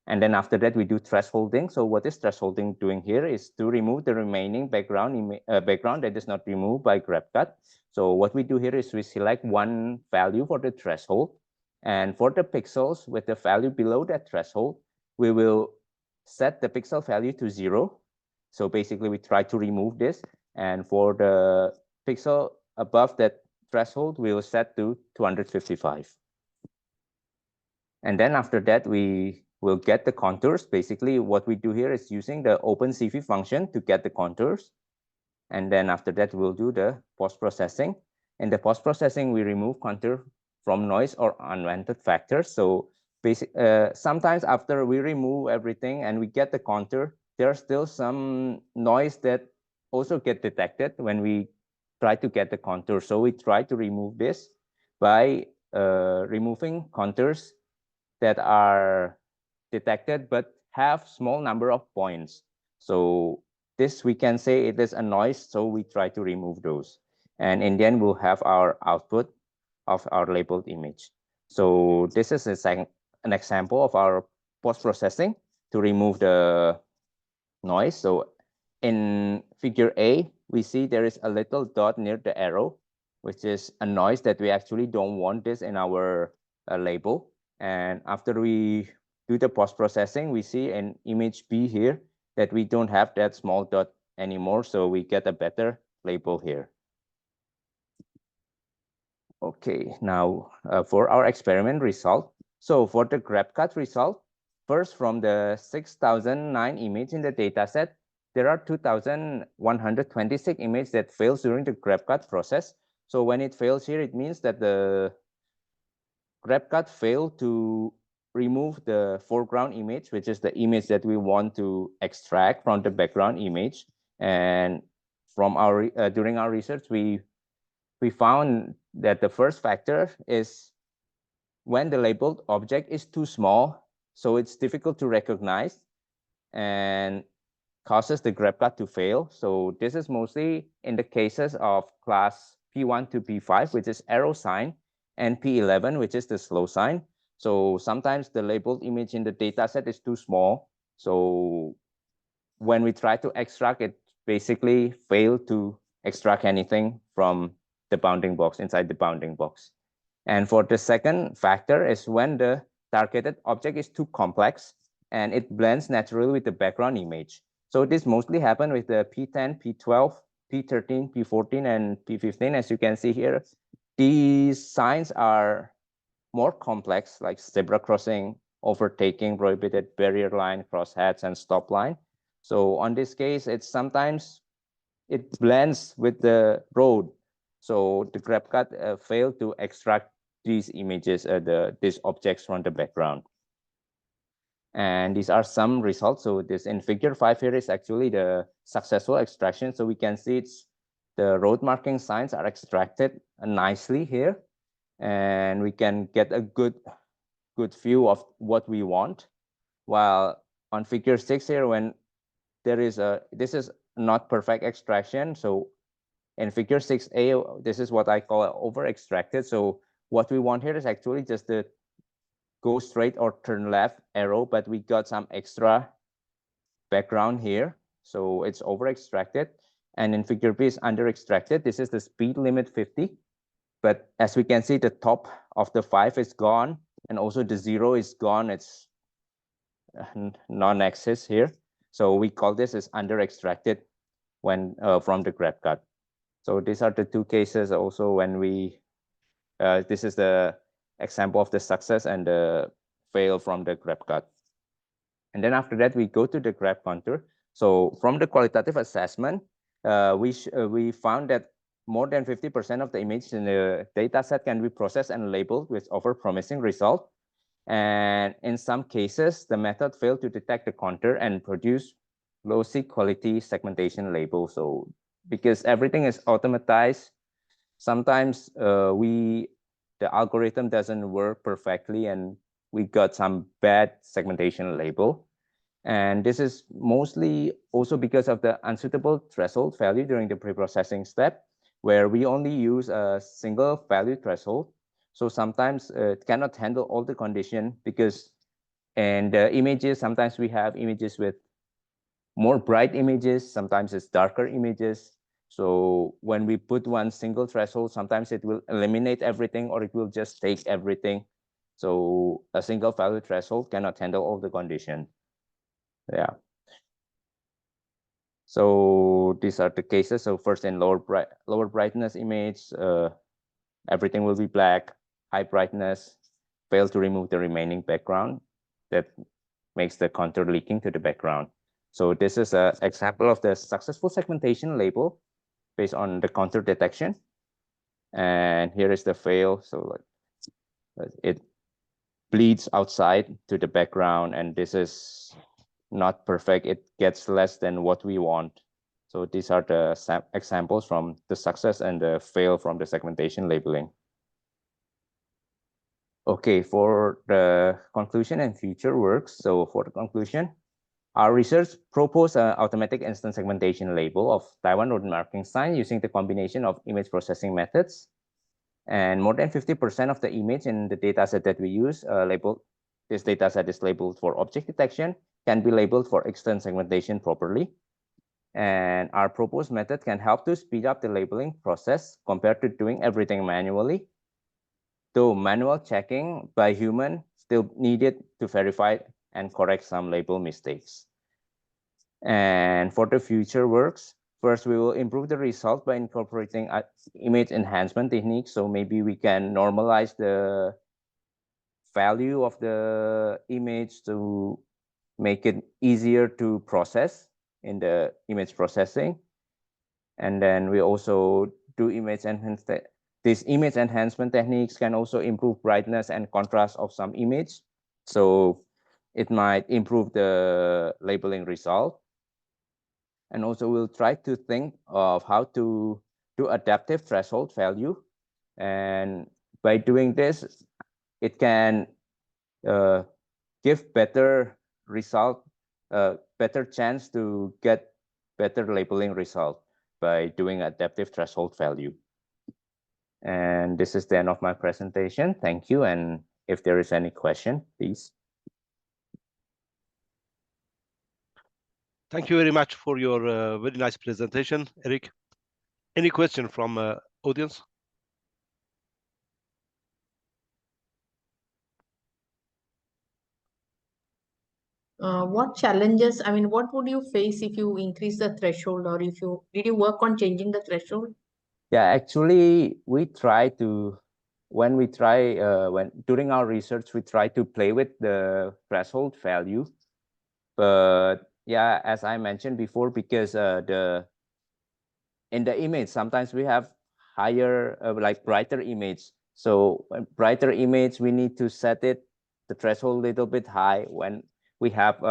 And then after that, we do thresholding. So what is thresholding doing here is to remove the remaining background that is not removed by GrabCAD. So what we do here is we select one value for the threshold. And for the pixels with the value below that threshold, we will set the pixel value to 0. So basically, we try to remove this. And for the pixel above that threshold, we will set to 255. And then after that, we will get the contours. Basically, what we do here is using the OpenCV function to get the contours. And then after that, we'll do the post-processing. In the post-processing, we remove contour from noise or unwanted factors. So sometimes after we remove everything and we get the contour, there's still some noise that also get detected when we try to get the contour. So we try to remove this by removing contours that are detected but have small number of points. So this we can say it is a noise, so we try to remove those. And in the end, we'll have our output of our labeled image. So this is an example of our post-processing to remove the noise. So in figure A, we see there is a little dot near the arrow, which is a noise that we actually don't want this in our label. And after we do the post-processing, we see in image B here that we don't have that small dot anymore. So we get a better label here. Okay, now for our experiment result. So for the GrabCAD result, first from the 6,009 image in the dataset, there are 2,126 images that fails during the GrabCAD process. So when it fails here, it means that the GrabCAD failed to remove the foreground image, which is the image that we want to extract from the background image. And from our during our research, we found that the first factor is when the labeled object is too small, so it's difficult to recognize and causes the GrabCAD to fail. So this is mostly in the cases of class P1 to P5, which is arrow sign, and P11, which is the slow sign. So sometimes the labeled image in the dataset is too small. So when we try to extract it, basically fail to extract anything from the bounding box, inside the bounding box. And for the second factor is when the targeted object is too complex and it blends naturally with the background image. So this mostly happens with the P10, P12, P13, P14, and P15. As you can see here, these signs are more complex, like zebra crossing, overtaking, prohibited barrier line, crosshatch, and stop line. So on this case, it's sometimes it blends with the road. So the GrabCAD failed to extract these images, these objects from the background. And these are some results. So this in figure 5 here is actually the successful extraction. So we can see the road marking signs are extracted nicely here. And we can get a good view of what we want. While on figure 6 here, when there is this is not perfect extraction. So in figure 6A, this is what I call over extracted. So what we want here is actually just the go straight or turn left arrow, but we got some extra background here. So it's over extracted. And in figure B is under extracted. This is the speed limit 50. But as we can see, the top of the 5 is gone. And also the 0 is gone. It's non-axis here. So we call this as under extracted when from the GrabCAD. So these are the two cases also when we, this is the example of the success and the fail from the grab cut. And then after that, we go to the grab counter. So from the qualitative assessment, we found that more than 50% of the images in the data set can be processed and labeled with over-promising result. And in some cases, the method failed to detect the counter and produce low-C quality segmentation label. So because everything is automatized, sometimes the algorithm doesn't work perfectly and we got some bad segmentation label. And this is mostly also because of the unsuitable threshold value during the pre-processing step, where we only use a single value threshold. So sometimes it cannot handle all the condition because in the images, sometimes we have images with more bright images, sometimes it's darker images. So when we put one single threshold, sometimes it will eliminate everything or it will just take everything. So a single value threshold cannot handle all the condition. Yeah. So these are the cases. So first in lower brightness image, everything will be black. High brightness, fail to remove the remaining background. That makes the contour leaking to the background. So this is an example of the successful segmentation label based on the contour detection. And here is the fail. So it bleeds outside to the background, and this is not perfect. It gets less than what we want. So these are the examples from the success and the fail from the segmentation labeling. Okay, for the conclusion and future works. So for the conclusion, our research proposed an automatic instant segmentation label of Taiwan road marking sign using the combination of image processing methods. And more than 50% of the image in the dataset that we use labeled, this dataset is labeled for object detection, can be labeled for instant segmentation properly. And our proposed method can help to speed up the labeling process compared to doing everything manually. Though manual checking by human still needed to verify and correct some label mistakes. And for the future works, first we will improve the result by incorporating image enhancement techniques. So maybe we can normalize the value of the image to make it easier to process in the image processing. And then we also do image enhancement. These image enhancement techniques can also improve brightness and contrast of some image. So it might improve the labeling result. And also we'll try to think of how to do adaptive threshold value. And by doing this, it can give better result, better chance to get better labeling result by doing adaptive threshold value. And this is the end of my presentation. Thank you. And if there is any question, please. Thank you very much for your very nice presentation, Eric. Any question from audience? What challenges, I mean, what would you face if you increase the threshold, or if you, did you work on changing the threshold? Yeah, actually, we try to, when during our research, we try to play with the threshold value. But yeah, as I mentioned before, because in the image, sometimes we have higher, like brighter image. So brighter image, we need to set it, the threshold a little bit high. When we have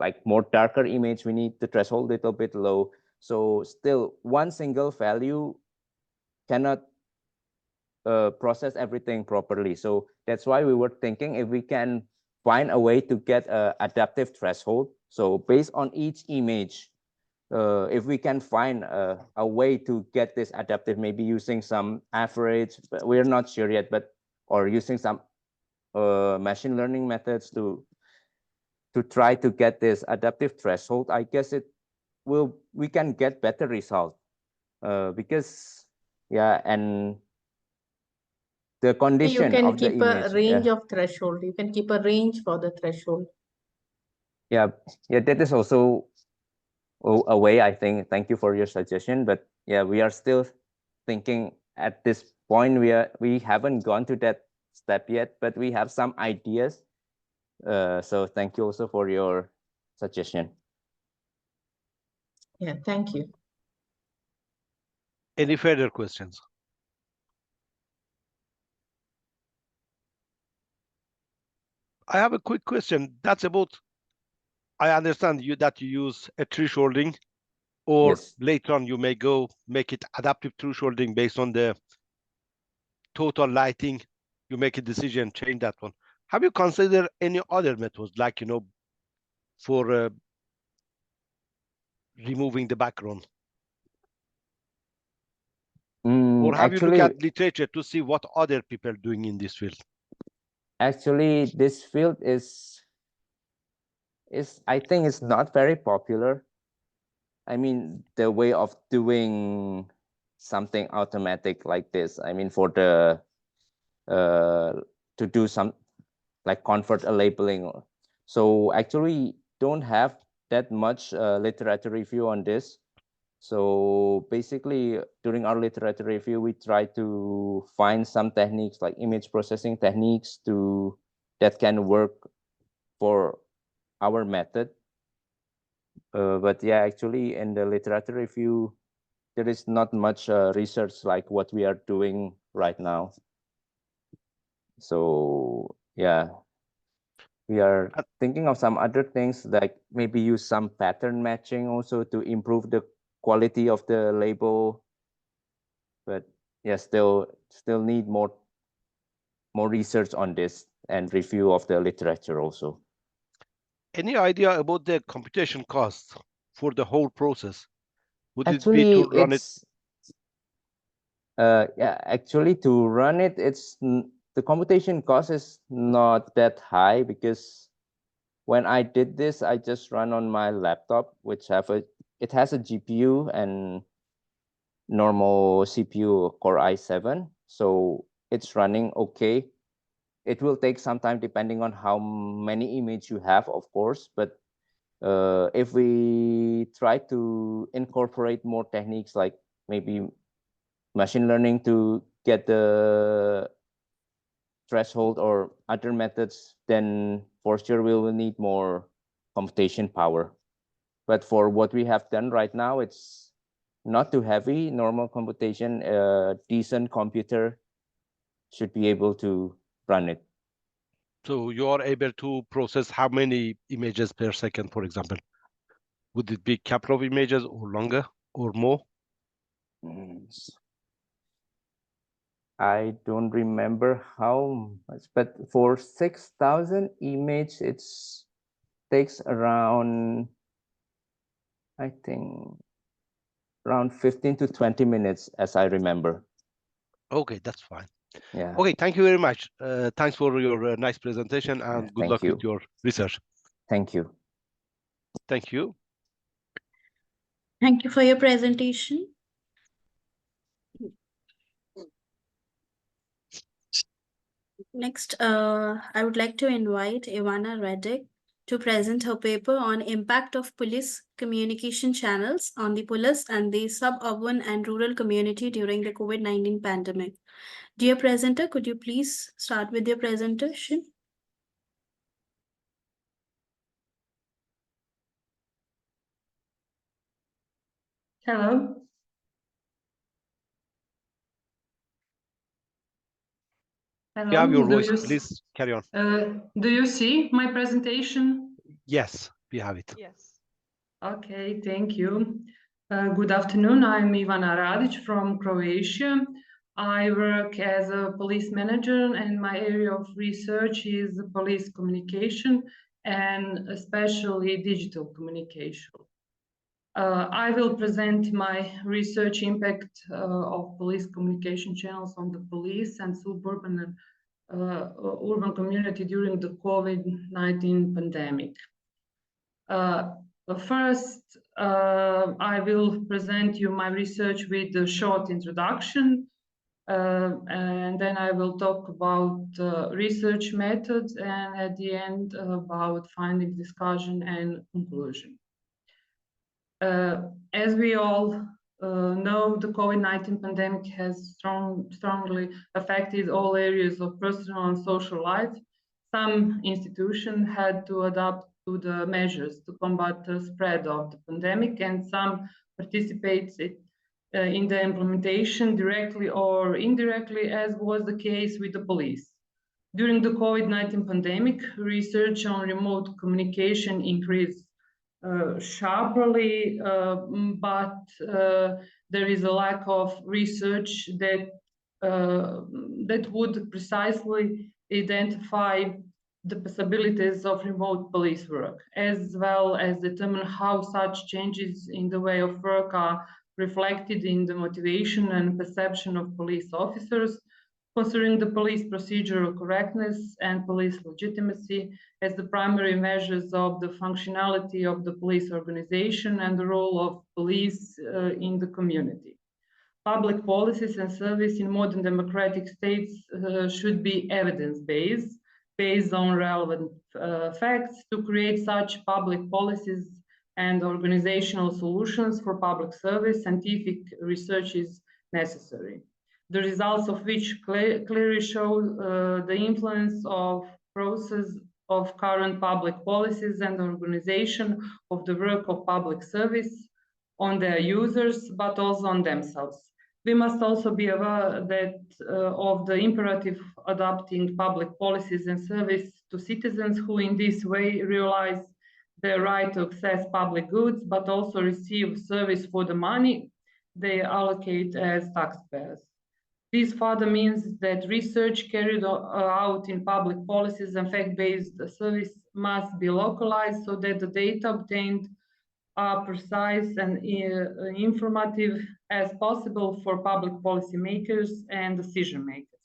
like more darker image, we need the threshold a little bit low. So still one single value cannot process everything properly. So that's why we were thinking if we can find a way to get a adaptive threshold. So based on each image, if we can find a way to get this adaptive, maybe using some average, but we're not sure yet, but or using some machine learning methods to try to get this adaptive threshold, I guess we can get better result because yeah, and the condition You can of the keep a image. range of threshold. You can keep a range for the threshold. Yeah, that is also a way, I think. Thank you for your suggestion, but yeah, we are still thinking at this point. We haven't gone to that step yet, but we have some ideas. So thank you also for your suggestion. Yeah, thank you. Any further questions? I have a quick question. That's about, I understand that you use a thresholding, or Yes. later on you may go make it adaptive thresholding based on the total lighting. You make a decision, change that one. Have you considered any other methods, like, for removing the background? Or have you looked Actually, at literature to see what other people are doing in this field? Actually, this field is I think it's not very popular. I mean, the way of doing something automatic like this, I mean, for the to do some like convert a labeling. So actually don't have that much literature review on this. So basically during our literature review, we try to find some techniques like image processing techniques that can work for our method. But yeah, actually in the literature review, there is not much research like what we are doing right now. So yeah, we are thinking of some other things, like maybe use some pattern matching also to improve the quality of the label. But yeah, still need more research on this and review of the literature also. Any idea about the computation costs for the whole process? Would Actually, it be to run it? Yeah, actually to run it, the computation cost is not that high, because when I did this, I just run on my laptop, which it has a GPU and normal CPU Core i7, so it's running okay. It will take some time depending on how many images you have, of course, but if we try to incorporate more techniques like maybe machine learning to get the threshold or other methods, then for sure we will need more computation power. But for what we have done right now, it's not too heavy. Normal computation, a decent computer should be able to run it. So you are able to process how many images per second, for example? Would it be a couple of images or longer or more? I don't remember how much, but for 6,000 image, it takes around, I think, around 15 to 20 minutes, as I remember. Okay, that's fine. Yeah. Okay, thank you very much. Thanks for your nice presentation, and good luck with your research. Thank you. Thank you. Thank you for your presentation. Next, I would like to invite Ivana Reddick to present her paper on impact of police communication channels on the police and the suburban and rural community during the COVID-19 pandemic. Dear presenter, could you please start with your presentation? Hello. Hello. You have your voice, please carry on. Do you see my presentation? Yes, we have it. Yes. Okay, thank you. Good afternoon. I'm Ivana Radic from Croatia. I work as a police manager, and my area of research is police communication, and especially digital communication. I will present my research impact of police communication channels on the police and suburban and urban community during the COVID-19 pandemic. First, I will present you my research with a short introduction, and then I will talk about research methods, and at the end about findings, discussion, and conclusion. As we all know, the COVID-19 pandemic has strongly affected all areas of personal and social life. Some institutions had to adapt to the measures to combat the spread of the pandemic, and some participated in the implementation directly or indirectly, as was the case with the police. During the COVID-19 pandemic, research on remote communication increased sharply, but there is a lack of research that would precisely identify the possibilities of remote police work, as well as determine how such changes in the way of work are reflected in the motivation and perception of police officers, considering the police procedural correctness and police legitimacy as the primary measures of the functionality of the police organization and the role of police in the community. Public policies and service in modern democratic states should be evidence-based, based on relevant facts to create such public policies and organizational solutions for public service. Scientific research is necessary, the results of which clearly show the influence of process of current public policies and organization of the work of public service on their users, but also on themselves. We must also be aware that of the imperative adapting public policies and service to citizens who in this way realize their right to access public goods, but also receive service for the money they allocate as taxpayers. This further means that research carried out in public policies and fact-based service must be localized so that the data obtained are precise and informative as possible for public policymakers and decision makers.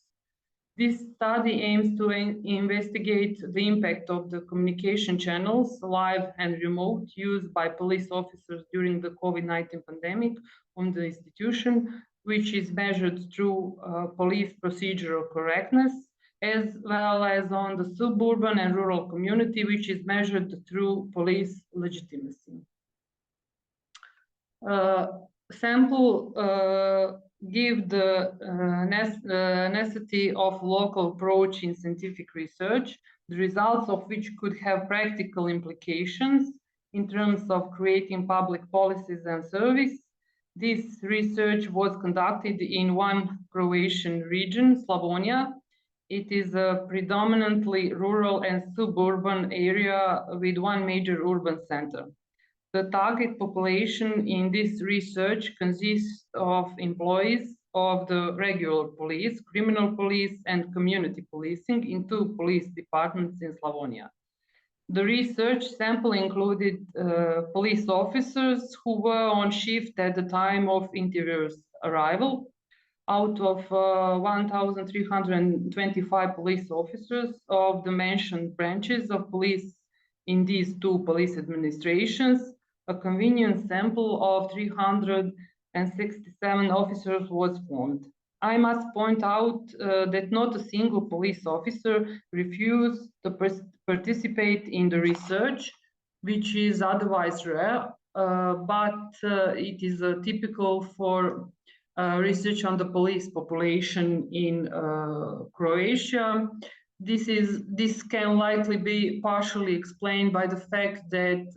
This study aims to investigate the impact of the communication channels, live and remote, used by police officers during the COVID-19 pandemic on the institution, which is measured through police procedural correctness, as well as on the suburban and rural community, which is measured through police legitimacy. Sample give the necessity of local approach in scientific research, the results of which could have practical implications in terms of creating public policies and service. This research was conducted in one Croatian region, Slavonia. It is a predominantly rural and suburban area with one major urban center. The target population in this research consists of employees of the regular police, criminal police, and community policing in 2 police departments in Slavonia. The research sample included police officers who were on shift at the time of interviewers' arrival. Out of 1,325 police officers of the mentioned branches of police in these 2 police administrations, a convenient sample of 367 officers was formed. I must point out that not a single police officer refused to participate in the research, which is otherwise rare, but it is typical for research on the police population in Croatia. This can likely be partially explained by the fact that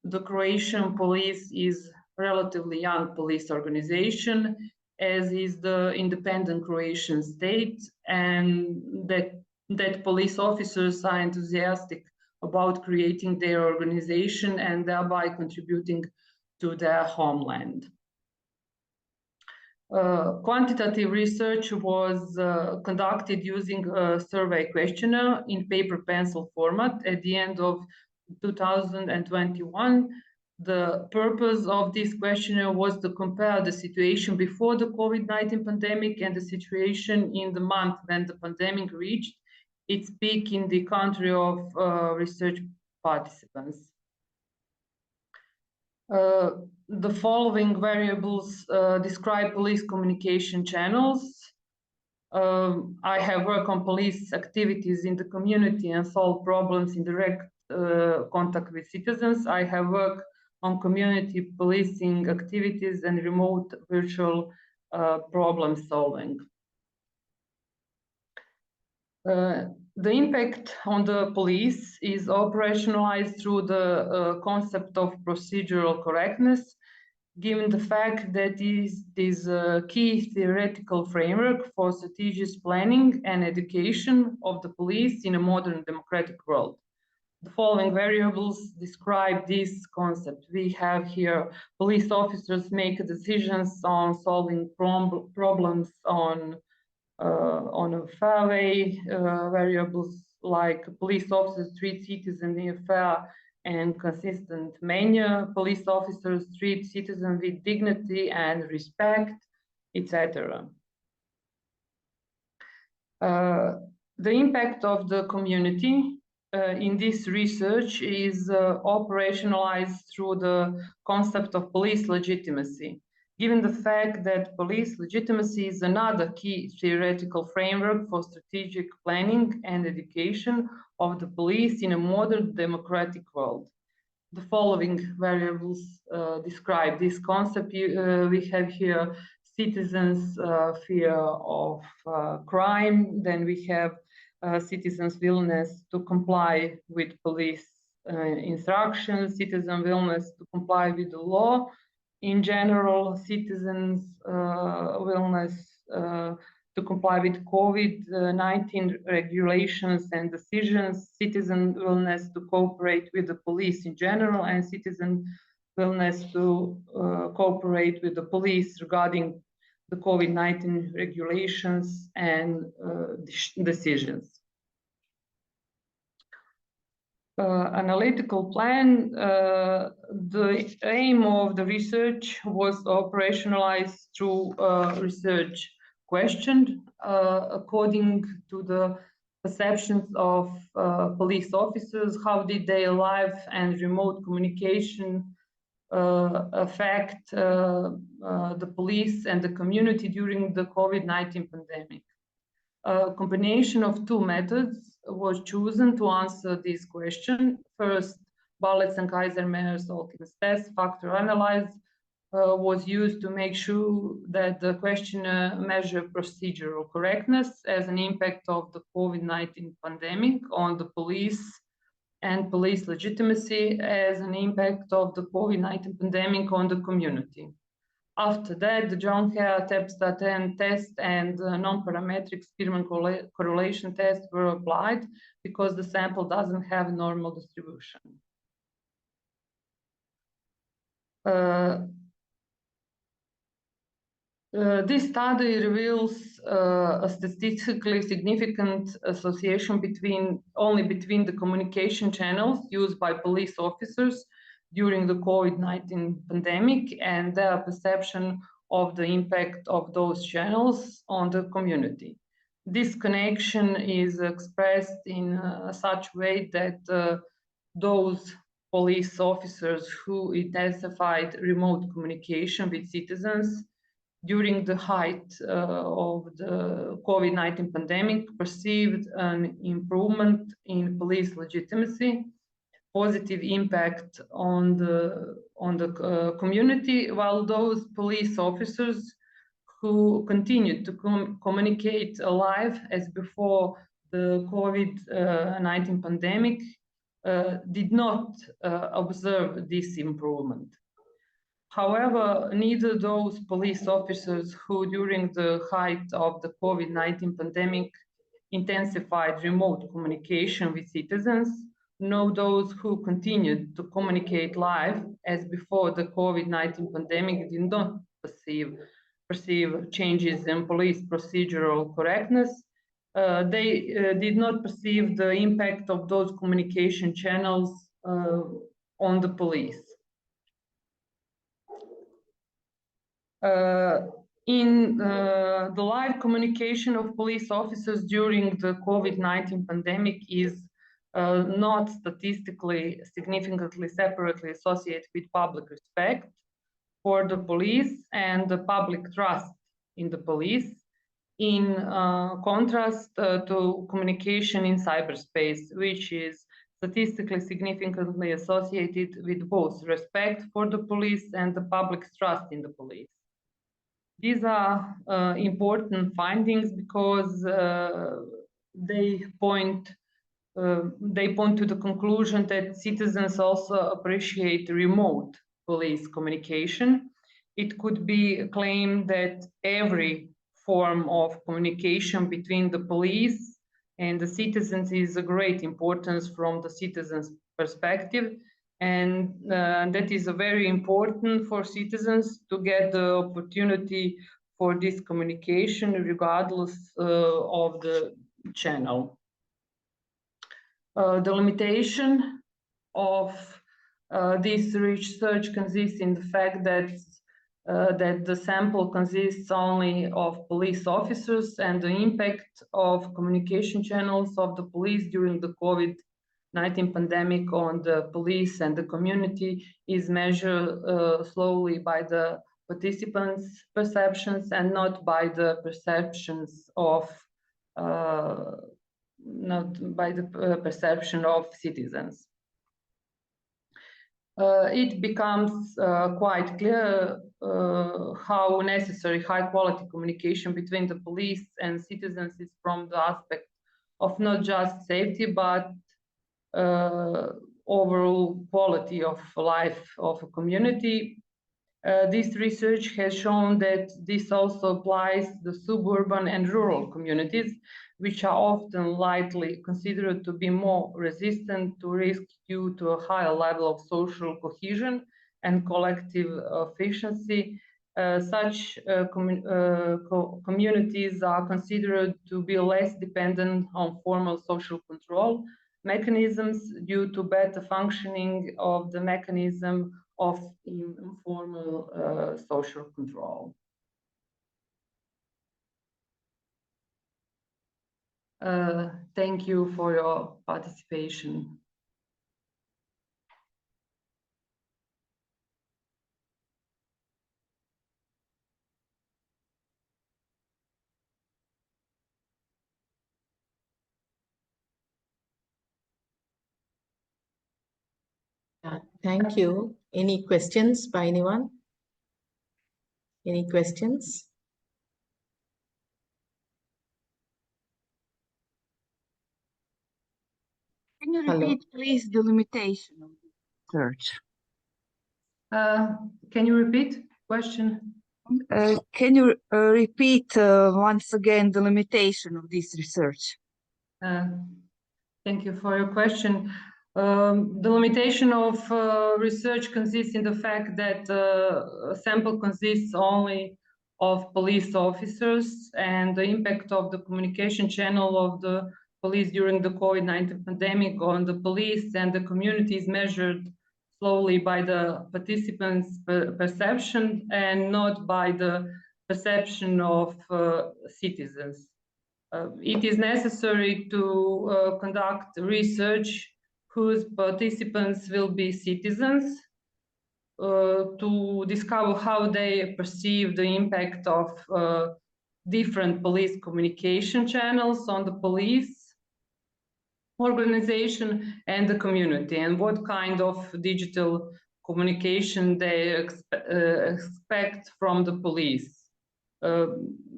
the Croatian police is relatively young police organization, as is the independent Croatian state, and that police officers are enthusiastic about creating their organization and thereby contributing to their homeland. Quantitative research was conducted using a survey questionnaire in paper pencil format at the end of 2021. The purpose of this questionnaire was to compare the situation before the COVID-19 pandemic and the situation in the month when the pandemic reached its peak in the country of research participants. The following variables describe police communication channels. I have worked on police activities in the community and solved problems in direct contact with citizens. I have worked on community policing activities and remote virtual problem solving. The impact on the police is operationalized through the concept of procedural correctness, given the fact that this is a key theoretical framework for strategic planning and education of the police in a modern democratic world. The following variables describe this concept. We have here police officers make decisions on solving problems on a fair way, variables like police officers treat citizens in a fair and consistent manner, police officers treat citizens with dignity and respect, etc. The impact of the community in this research is operationalized through the concept of police legitimacy. Given the fact that police legitimacy is another key theoretical framework for strategic planning and education of the police in a modern democratic world. The following variables describe this concept. We have here citizens' fear of crime, then we have citizens' willingness to comply with police instructions, citizen willingness to comply with the law, in general, citizens' willingness to comply with COVID-19 regulations and decisions, citizen willingness to cooperate with the police in general, and citizen willingness to cooperate with the police regarding the COVID-19 regulations and decisions. Analytical plan, the aim of the research was operationalized through research question according to the perceptions of police officers. How did their live and remote communication affect the police and the community during the COVID-19 pandemic? A combination of two methods was chosen to answer this question. First, Bartlett's and Kaiser-Meyer-Solkins test factor analysis was used to make sure that the questionnaire measured procedural correctness as an impact of the COVID-19 pandemic on the police and police legitimacy as an impact of the COVID-19 pandemic on the community. After that, the John Hare TEPS.N test and non-parametric Spearman correlation test were applied because the sample doesn't have normal distribution. This study reveals a statistically significant association only between the communication channels used by police officers during the COVID-19 pandemic and their perception of the impact of those channels on the community. This connection is expressed in such way that those police officers who intensified remote communication with citizens during the height of the COVID-19 pandemic perceived an improvement in police legitimacy, positive impact on the community, while those police officers who continued to communicate alive as before the COVID-19 pandemic did not observe this improvement. However, neither those police officers who during the height of the COVID-19 pandemic intensified remote communication with citizens, nor those who continued to communicate live as before the COVID-19 pandemic did not perceive changes in police procedural correctness. They did not perceive the impact of those communication channels on the police. In the live communication of police officers during the COVID-19 pandemic is not statistically significantly separately associated with public respect for the police and the public trust in the police, in contrast to communication in cyberspace, which is statistically significantly associated with both respect for the police and the public's trust in the police. These are important findings because they point to the conclusion that citizens also appreciate remote police communication. It could be claimed that every form of communication between the police and the citizens is a great importance from the citizens' perspective. And that is very important for citizens to get the opportunity for this communication regardless of the channel. The limitation of this research consists in the fact that the sample consists only of police officers, and the impact of communication channels of the police during the COVID-19 pandemic on the police and the community is measured slowly by the participants' perceptions and not by the perceptions of perception of citizens. It becomes quite clear how necessary high-quality communication between the police and citizens is from the aspect of not just safety, but overall quality of life of a community. This research has shown that this also applies to the suburban and rural communities, which are often lightly considered to be more resistant to risk due to a higher level of social cohesion and collective efficiency. Such communities are considered to be less dependent on formal social control mechanisms due to better functioning of the mechanism of informal social control. Thank you for your participation. Thank you. Any questions by anyone? Any questions? Can you Hello. repeat, please, the limitation of the search? Can you repeat question? Can you repeat once again the limitation of this research? Thank you for your question. The limitation of research consists in the fact that a sample consists only of police officers, and the impact of the communication channel of the police during the COVID-19 pandemic on the police and the community is measured slowly by the participants' perception and not by the perception of citizens. It is necessary to conduct research whose participants will be citizens to discover how they perceive the impact of different police communication channels on the police organization and the community, and what kind of digital communication they expect from the police.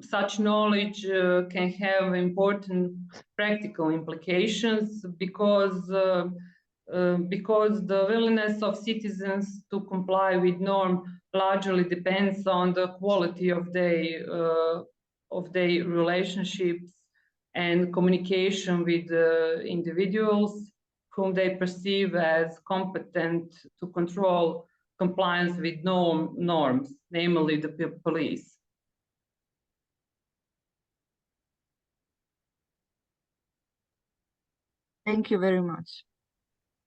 Such knowledge can have important practical implications because the willingness of citizens to comply with norm largely depends on the quality of their relationships and communication with individuals whom they perceive as competent to control compliance with norms, namely the police. Thank you very much.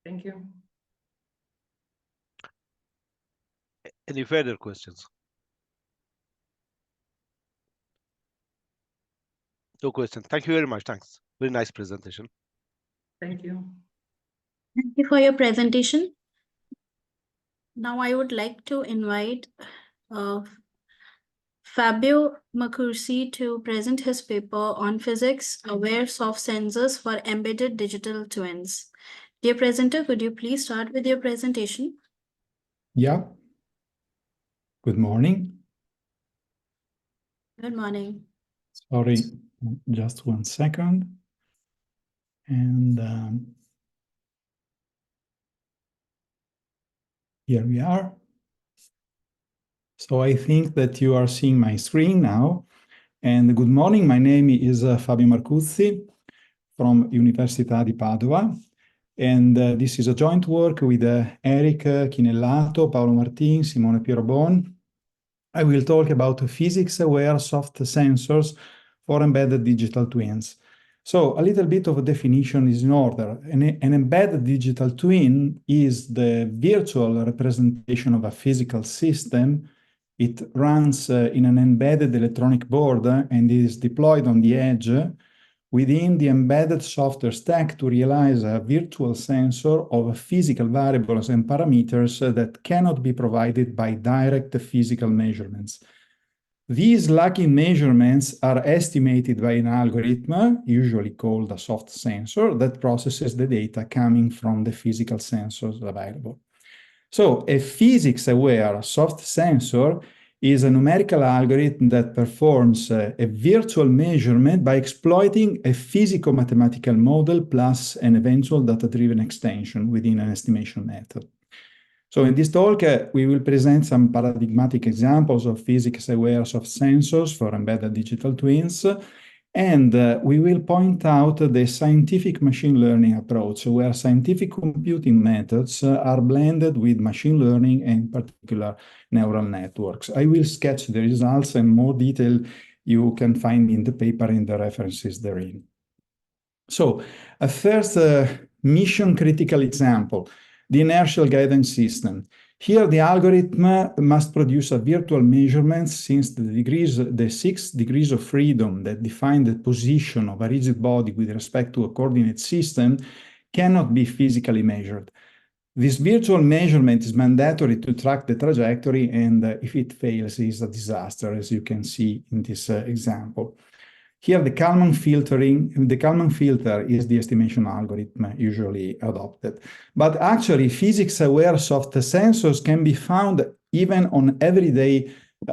Thank you. Any further questions? No questions. Thank you very much. Thanks. Very nice presentation. Thank you. Thank you for your presentation. Now I would like to invite Fabio Macursi to present his paper on physics aware soft sensors for embedded digital twins. Dear presenter, could you please start with your presentation? Yeah. Good morning. Good morning. Sorry, just 1 second. And here we are. So I think that you are seeing my screen now. And good morning, my name is Fabio Marcuzzi from Università di Padova. And this is a joint work with Eric Chinellato, Paolo Martin, Simone Pierobon. I will talk about physics-aware soft sensors for embedded digital twins. So a little bit of a definition is in order. An embedded digital twin is the virtual representation of a physical system. It runs in an embedded electronic board and is deployed on the edge within the embedded software stack to realize a virtual sensor of physical variables and parameters that cannot be provided by direct physical measurements. These lacking measurements are estimated by an algorithm, usually called a soft sensor, that processes the data coming from the physical sensors available. So a physics-aware soft sensor is a numerical algorithm that performs a virtual measurement by exploiting a physico-mathematical model plus an eventual data-driven extension within an estimation method. So in this talk, we will present some paradigmatic examples of physics-aware soft sensors for embedded digital twins, and we will point out the scientific machine learning approach, where scientific computing methods are blended with machine learning and in particular neural networks. I will sketch the results and more detail you can find in the paper and the references therein. So a first mission critical example, the inertial guidance system. Here, the algorithm must produce a virtual measurement since the 6 degrees of freedom that define the position of a rigid body with respect to a coordinate system cannot be physically measured. This virtual measurement is mandatory to track the trajectory, and if it fails, is a disaster, as you can see in this example. Here, the Kalman filter is the estimation algorithm usually adopted. But actually, physics-aware soft sensors can be found even on everyday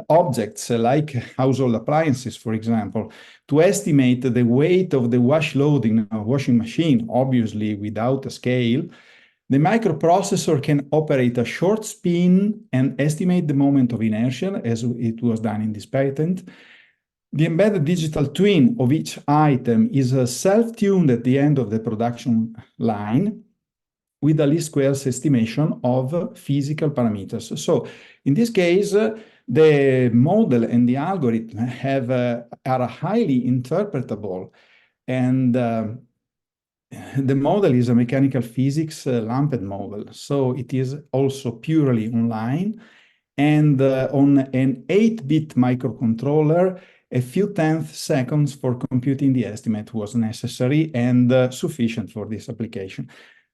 objects like household appliances, for example, to estimate the weight of the wash load in a washing machine, obviously without a scale. The microprocessor can operate a short spin and estimate the moment of inertia, as it was done in this patent. The embedded digital twin of each item is self-tuned at the end of the production line with a least squares estimation of physical parameters. So in this case, the model and the algorithm are highly interpretable, and the model is a mechanical physics lumped model. So it is also purely online, and on an 8-bit microcontroller, a few tenth seconds for computing the estimate was necessary and sufficient for this application.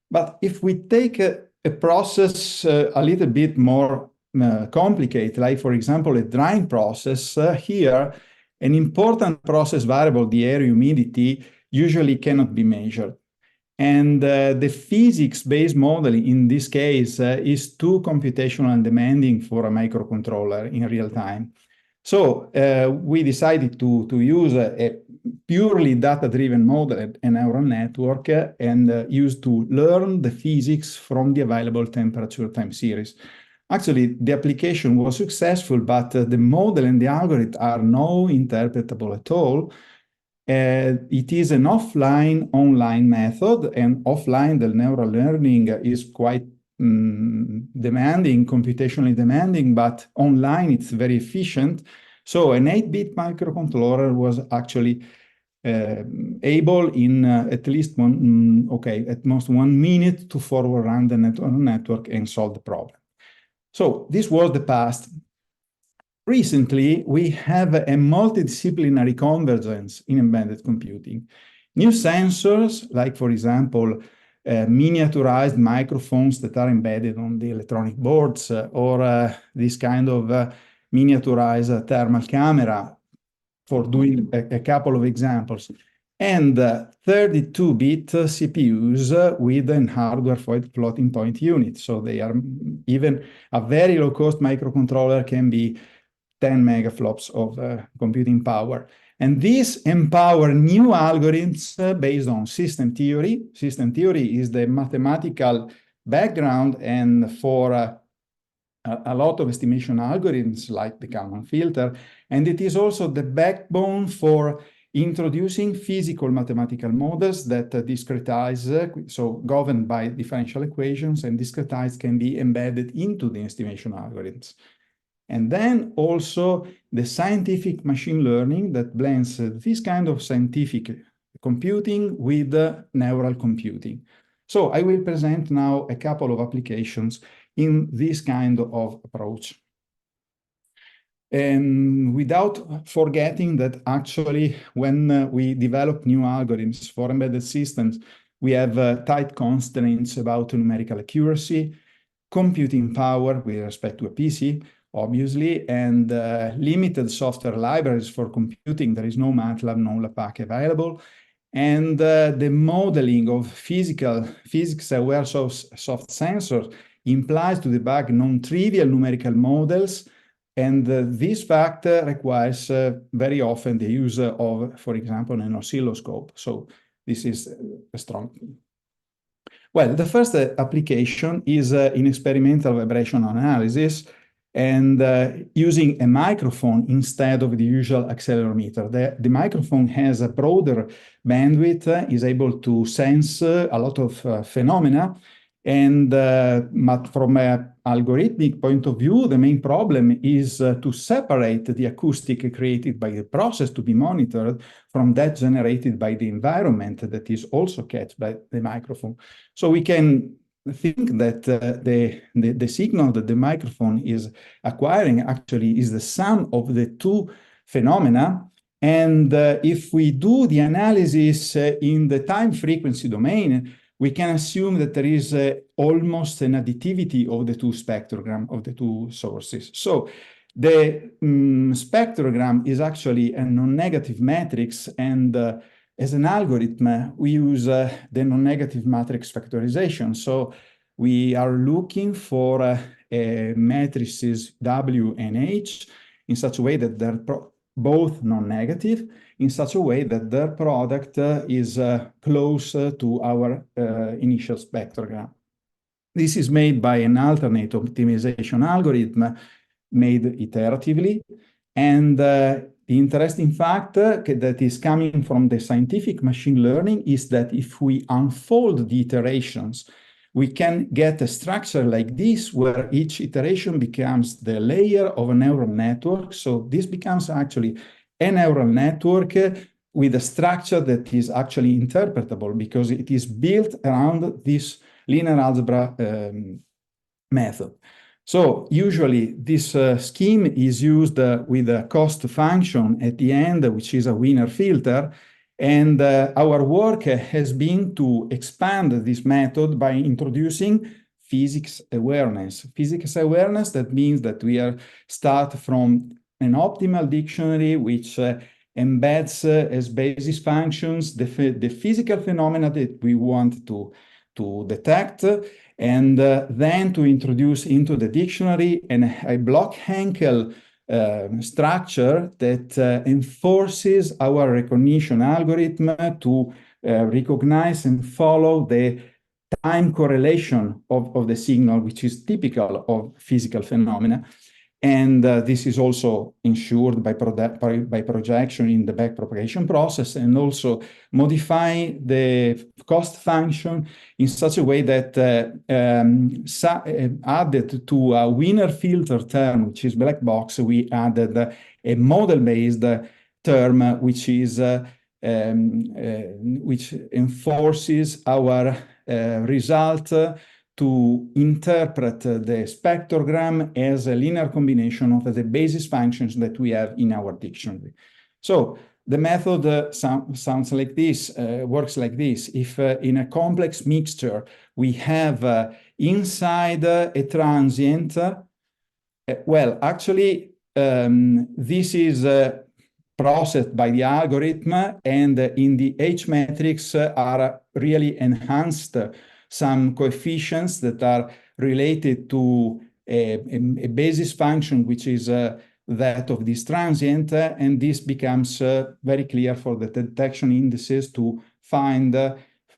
But if we take a process a little bit more complicated, like for example, a drying process, here, an important process variable, the air humidity, usually cannot be measured. And the physics-based model in this case is too computational and demanding for a microcontroller in real time. So we decided to use a purely data-driven model, a neural network, and use to learn the physics from the available temperature time series. Actually, the application was successful, but the model and the algorithm are no interpretable at all. It is an offline-online method, and offline, the neural learning is quite demanding, computationally demanding, but online it's very efficient. So an 8-bit microcontroller was actually able in at least at most 1 minute to forward run the neural network and solve the problem. So this was the past. Recently, we have a multidisciplinary convergence in embedded computing. New sensors, like for example, miniaturized microphones that are embedded on the electronic boards, or this kind of miniaturized thermal camera, for doing a couple of examples. and 32-bit CPUs with a hardware floating point unit. So they are even a very low-cost microcontroller can be 10 megaflops of computing power. And these empower new algorithms based on system theory. System theory is the mathematical background, and for a lot of estimation algorithms like the Kalman filter, and it is also the backbone for introducing physical mathematical models that discretize, so governed by differential equations, and discretized can be embedded into the estimation algorithms. And then also the scientific machine learning that blends this kind of scientific computing with neural computing. So I will present now a couple of applications in this kind of approach. And without forgetting that actually when we develop new algorithms for embedded systems, we have tight constraints about numerical accuracy, computing power with respect to a PC, obviously, and limited software libraries for computing. There is no MATLAB, no LAPACK available. And the modeling of physics-aware soft sensors implies to debug non-trivial numerical models. And this fact requires very often the use of, for example, an oscilloscope. So this is a strong. Well, the first application is in experimental vibration analysis, and using a microphone instead of the usual accelerometer. The microphone has a broader bandwidth, is able to sense a lot of phenomena, and but from an algorithmic point of view, the main problem is to separate the acoustic created by the process to be monitored from that generated by the environment that is also catched by the microphone. So we can think that the signal that the microphone is acquiring actually is the sum of the two phenomena. And if we do the analysis in the time frequency domain, we can assume that there is almost an additivity of the two spectrogram of the two sources. So the spectrogram is actually a non-negative matrix, and as an algorithm, we use the non-negative matrix factorization. So we are looking for matrices W and H in such a way that they're both non-negative, in such a way that their product is close to our initial spectrogram. This is made by an alternate optimization algorithm made iteratively. And the interesting fact that is coming from the scientific machine learning is that if we unfold the iterations, we can get a structure like this, where each iteration becomes the layer of a neural network. So this becomes actually a neural network with a structure that is actually interpretable, because it is built around this linear algebra method. So usually this scheme is used with a cost function at the end, which is a Wiener filter. And our work has been to expand this method by introducing physics awareness. Physics awareness, that means that we start from an optimal dictionary which embeds as basis functions the physical phenomena that we want to detect, and then to introduce into the dictionary a block-Hankel structure that enforces our recognition algorithm to recognize and follow the time correlation of the signal, which is typical of physical phenomena. And this is also ensured by projection in the backpropagation process, and also modify the cost function in such a way that added to a Wiener filter term, which is black box, we added a model-based term, which is which enforces our result to interpret the spectrogram as a linear combination of the basis functions that we have in our dictionary. So the method sounds like this, works like this. If in a complex mixture, we have inside a transient, well, actually, this is processed by the algorithm, and in the H matrix are really enhanced some coefficients that are related to a basis function, which is that of this transient, and this becomes very clear for the detection indices to find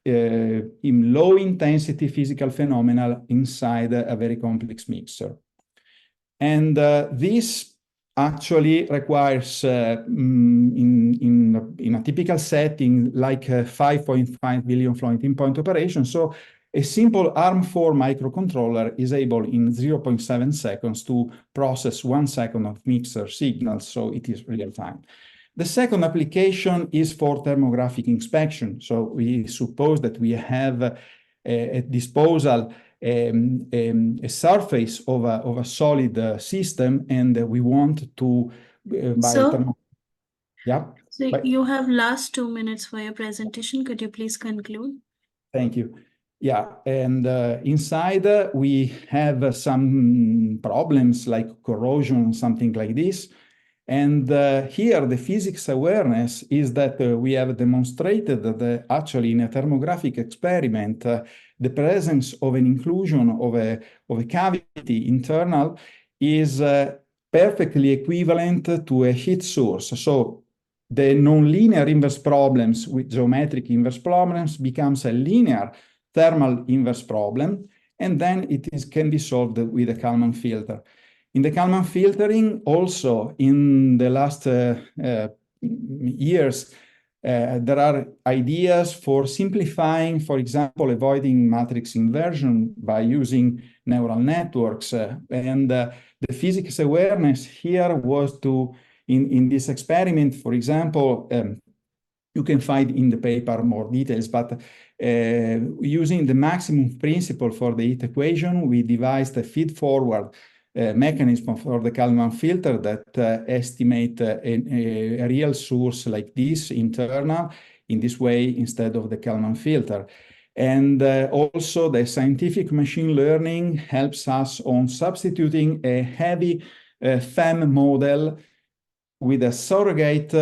in low intensity physical phenomena inside a very complex mixture. And this actually requires, in a typical setting, like 5.5 billion floating point operation. So a simple ARM4 microcontroller is able in 0.7 seconds to process 1 second of mixer signals, so it is real time. The second application is for thermographic inspection. So we suppose that we have at disposal a surface of a solid system, and we want to yeah. So you have last 2 minutes for your presentation. Could you please conclude? Thank you. Yeah, and inside we have some problems like corrosion, something like this. And here the physics awareness is that we have demonstrated that actually in a thermographic experiment, the presence of an inclusion of a cavity internal is perfectly equivalent to a heat source. So the nonlinear inverse problems with geometric inverse problems becomes a linear thermal inverse problem, and then can be solved with a Kalman filter. In the Kalman filtering, also in the last years, there are ideas for simplifying, for example, avoiding matrix inversion by using neural networks. And the physics awareness here was to, in this experiment, for example, you can find in the paper more details, but using the maximum principle for the heat equation, we devised a feed-forward mechanism for the Kalman filter that estimate a real source like this internal in this way instead of the Kalman filter. And also the scientific machine learning helps us on substituting a heavy FEM model with a surrogate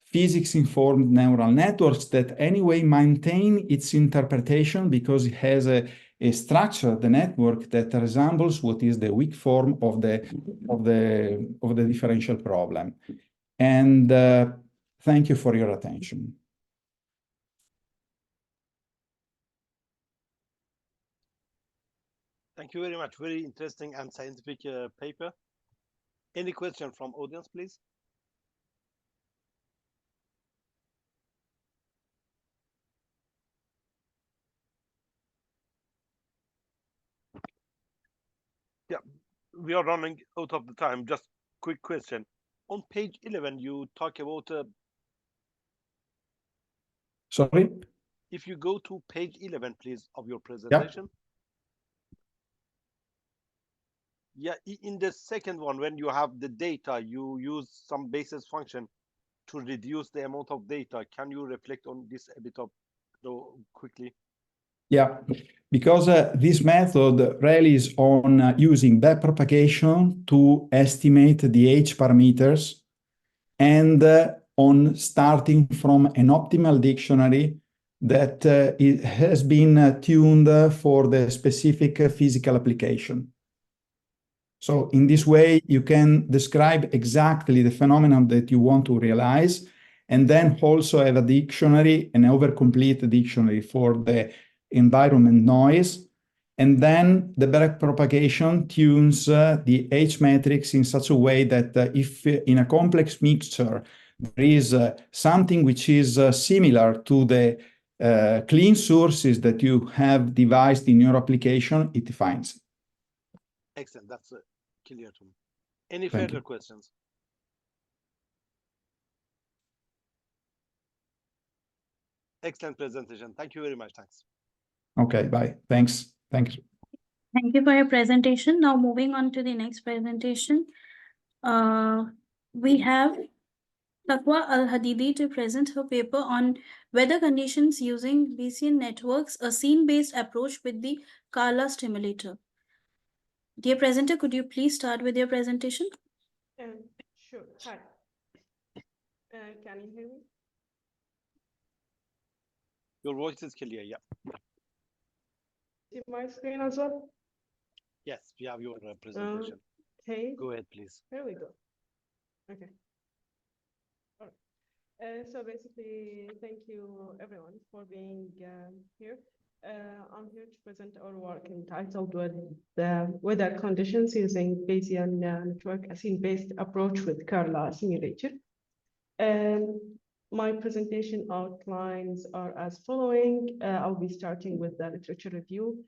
physics-informed neural networks that anyway maintain its interpretation because it has a structure, the network, that resembles what is the weak form of the differential problem. And thank you for your attention. Thank you very much. Very interesting and scientific paper. Any question from audience, please? Yeah, we are running out of the time. Just quick question. On page 11, you talk about... Sorry? If you go to page 11, please, of your presentation. Yeah, in the second one, when you have the data, you use some basis function to reduce the amount of data. Can you reflect on this a bit quickly? Yeah, because this method relies on using backpropagation to estimate the H parameters and on starting from an optimal dictionary that it has been tuned for the specific physical application. So in this way, you can describe exactly the phenomenon that you want to realize, and then also have a dictionary, an overcomplete dictionary for the environment noise. And then the backpropagation tunes the H matrix in such a way that if in a complex mixture there is something which is similar to the clean sources that you have devised in your application, it defines. Excellent. That's clear to me. Any further questions? Excellent presentation. Thank you very much. Thanks. Okay, bye. Thanks. Thank you. Thank you for your presentation. Now moving on to the next presentation. We have Taqwa Al-Hadidi to present her paper on weather conditions using Bayesian networks, a scene-based approach with the Carla stimulator. Dear presenter, could you please start with your presentation? Sure. Hi. Can you hear me? Your voice is clear, yeah. See my screen as well? Yes, we have your presentation. Okay. Go ahead, please. Here we go. Okay. All right. So basically, thank you everyone for being here. I'm here to present our work entitled with the weather conditions using Bayesian network, a scene-based approach with Carla simulator. My presentation outlines are as following. I'll be starting with the literature review.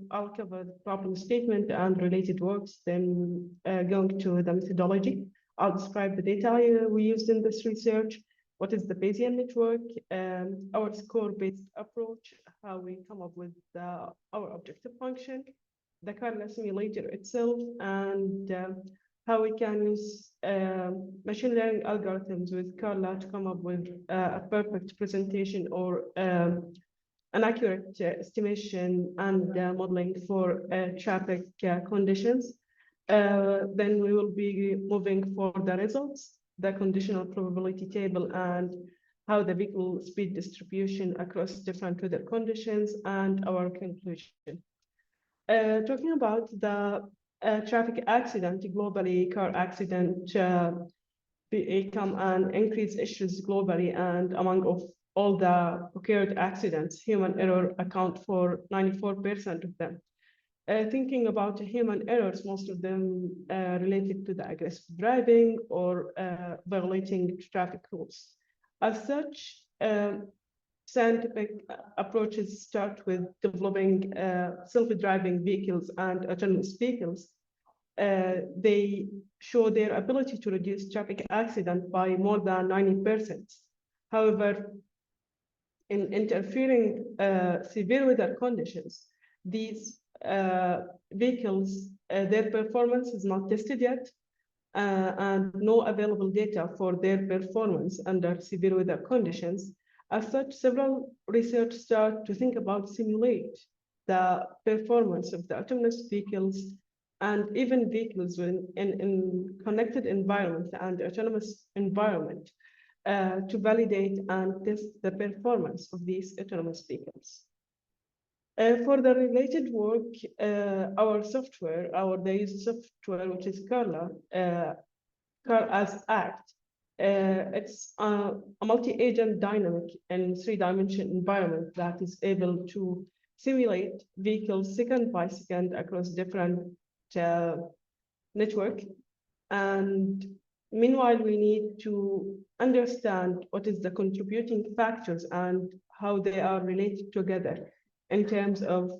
I'll cover the problem statement and related works, then going to the methodology. I'll describe the data we used in this research, what is the Bayesian network, our score-based approach, how we come up with our objective function, the Carla simulator itself, and how we can use machine learning algorithms with Carla to come up with a perfect presentation or an accurate estimation and modeling for traffic conditions. Then we will be moving for the results, the conditional probability table, and how the vehicle speed distribution across different weather conditions, and our conclusion. Talking about the traffic accident globally, car accident become an increased issues globally, and among all the occurred accidents, human error account for 94% of them. Thinking about human errors, most of them related to the aggressive driving or violating traffic rules. As such, scientific approaches start with developing self-driving vehicles and autonomous vehicles. They show their ability to reduce traffic accident by more than 90%. However, in interfering severe weather conditions, these vehicles, their performance is not tested yet, and no available data for their performance under severe weather conditions. As such, several research start to think about simulate the performance of the autonomous vehicles and even vehicles in connected environment and autonomous environment to validate and test the performance of these autonomous vehicles. For the related work, our software, the user software, which is Carla, ICICT, it's a multi-agent dynamic and three-dimensional environment that is able to simulate vehicles second by second across different network. And meanwhile, we need to understand what is the contributing factors and how they are related together in terms of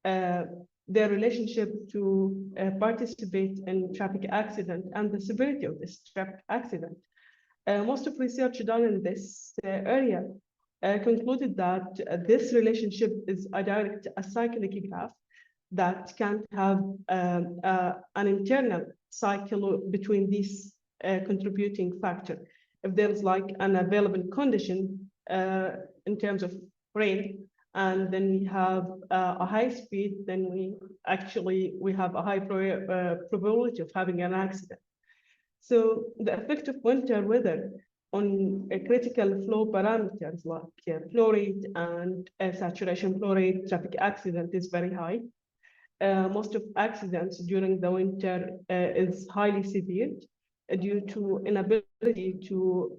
their relationship to participate in traffic accident and the severity of this traffic accident. Most of research done in this area concluded that this relationship is a direct acyclic graph that can have an internal cycle between these contributing factor. If there's like an available condition in terms of rain, and then we have a high speed, then we have a high probability of having an accident. So the effect of winter weather on critical flow parameters like flow rate and saturation flow rate, traffic accident is very high. Most of accidents during the winter is highly severe due to inability to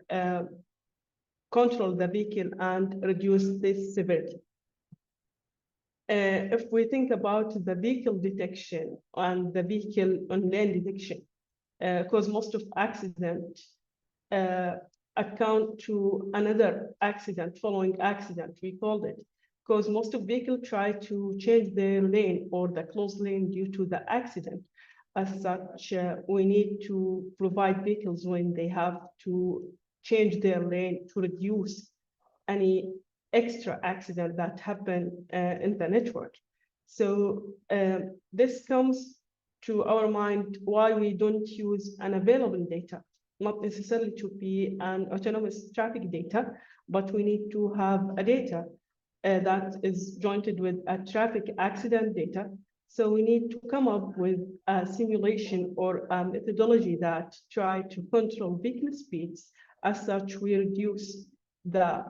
control the vehicle and reduce this severity. If we think about the vehicle detection and the vehicle on lane detection, because most of accident account to another accident, following accident, we called it, because most of vehicles try to change their lane or the closed lane due to the accident. As such, we need to provide vehicles when they have to change their lane to reduce any extra accident that happen in the network. So this comes to our mind why we don't use an available data, not necessarily to be an autonomous traffic data, but we need to have a data that is jointed with a traffic accident data. So we need to come up with a simulation or a methodology that try to control vehicle speeds As such, we reduce the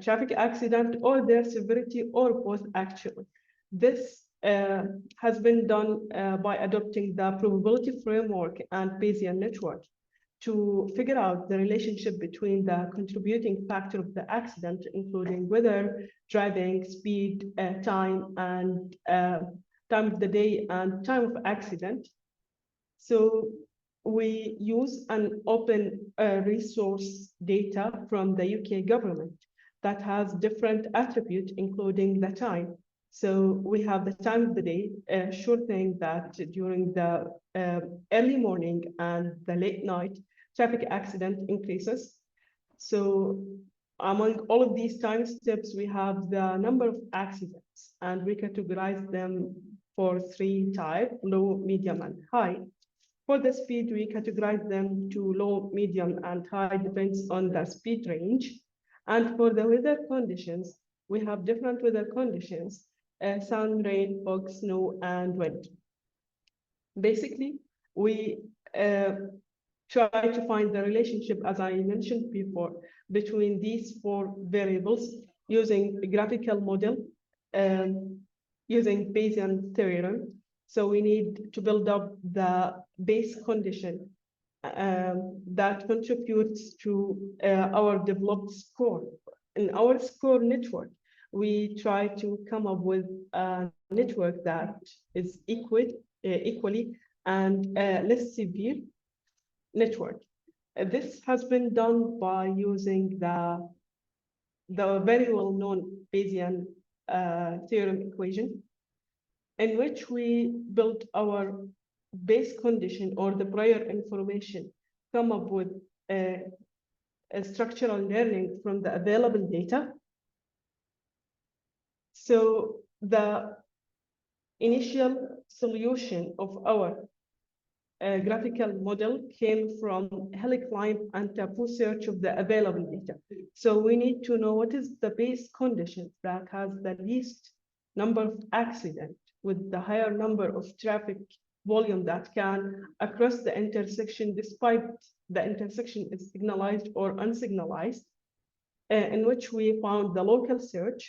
traffic accident or their severity or both actually. This has been done by adopting the probability framework and Bayesian network to figure out the relationship between the contributing factor of the accident, including weather, driving, speed, time, and time of the day and time of accident. So we use an open resource data from the UK government that has different attributes, including the time. So we have the time of the day, sure thing that during the early morning and the late night, traffic accident increases. So among all of these time steps, we have the number of accidents, and we categorize them for 3 types: low, medium, and high. For the speed, we categorize them to low, medium, and high, depends on the speed range. And for the weather conditions, we have different weather conditions: sun, rain, fog, snow, and wind. Basically, we try to find the relationship, as I mentioned before, between these 4 variables using a graphical model, using Bayesian theorem. So we need to build up the base condition that contributes to our developed score. In our score network, we try to come up with a network that is equally and less severe network. This has been done by using the very well-known Bayesian theorem equation, in which we built our base condition or the prior information, come up with a structural learning from the available data. So the initial solution of our graphical model came from Hill climb and Tapu search of the available data. So we need to know what is the base condition that has the least number of accidents with the higher number of traffic volume that can across the intersection, despite the intersection is signalized or unsignalized, in which we found the local search,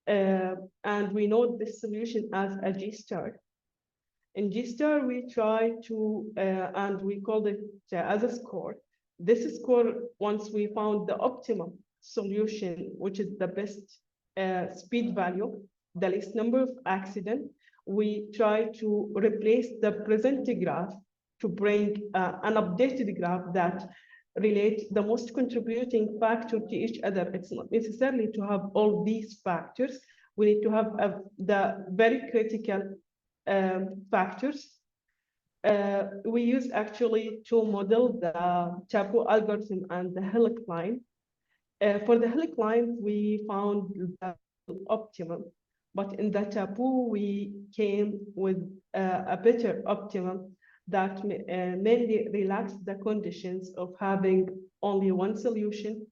and we know this solution as a G-star. In G-star, we try to, and we called it as a score. This score, once we found the optimum solution, which is the best speed value, the least number of accidents, we try to replace the present graph to bring an updated graph that relate the most contributing factor to each other. It's not necessarily to have all these factors. We need to have the very critical factors. We use actually to model the Tapu algorithm and the Hill climb. For the Hill climb, we found the optimum, but in the Tapu, we came with a better optimum that mainly relaxed the conditions of having only one solution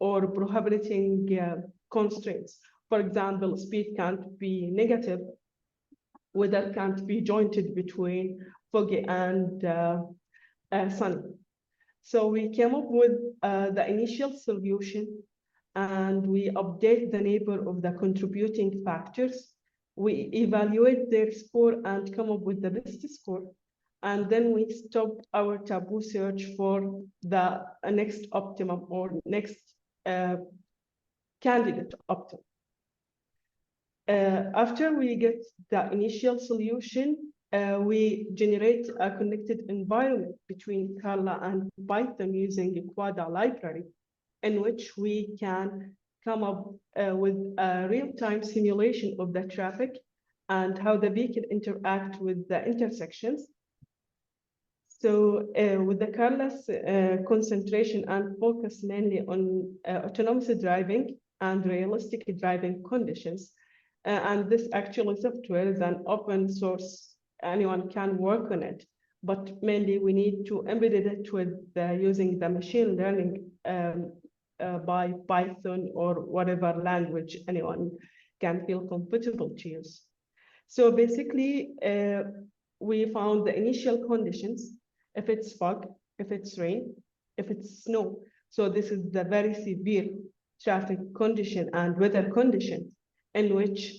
or prohibiting constraints. For example, speed can't be negative, weather can't be jointed between foggy and sunny. So we came up with the initial solution, and we update the neighbor of the contributing factors. We evaluate their score and come up with the best score. And then we stop our Tapu search for the next optimum or next candidate optimum. After we get the initial solution, we generate a connected environment between Scala and Python using the Quada library, in which we can come up with a real-time simulation of the traffic and how the vehicle interact with the intersections. So with the careless concentration and focus mainly on autonomous driving and realistic driving conditions. And this actually software is an open source, anyone can work on it, but mainly we need to embed it with using the machine learning by Python or whatever language anyone can feel comfortable to use. So basically, we found the initial conditions, if it's fog, if it's rain, if it's snow. So this is the very severe traffic condition and weather condition in which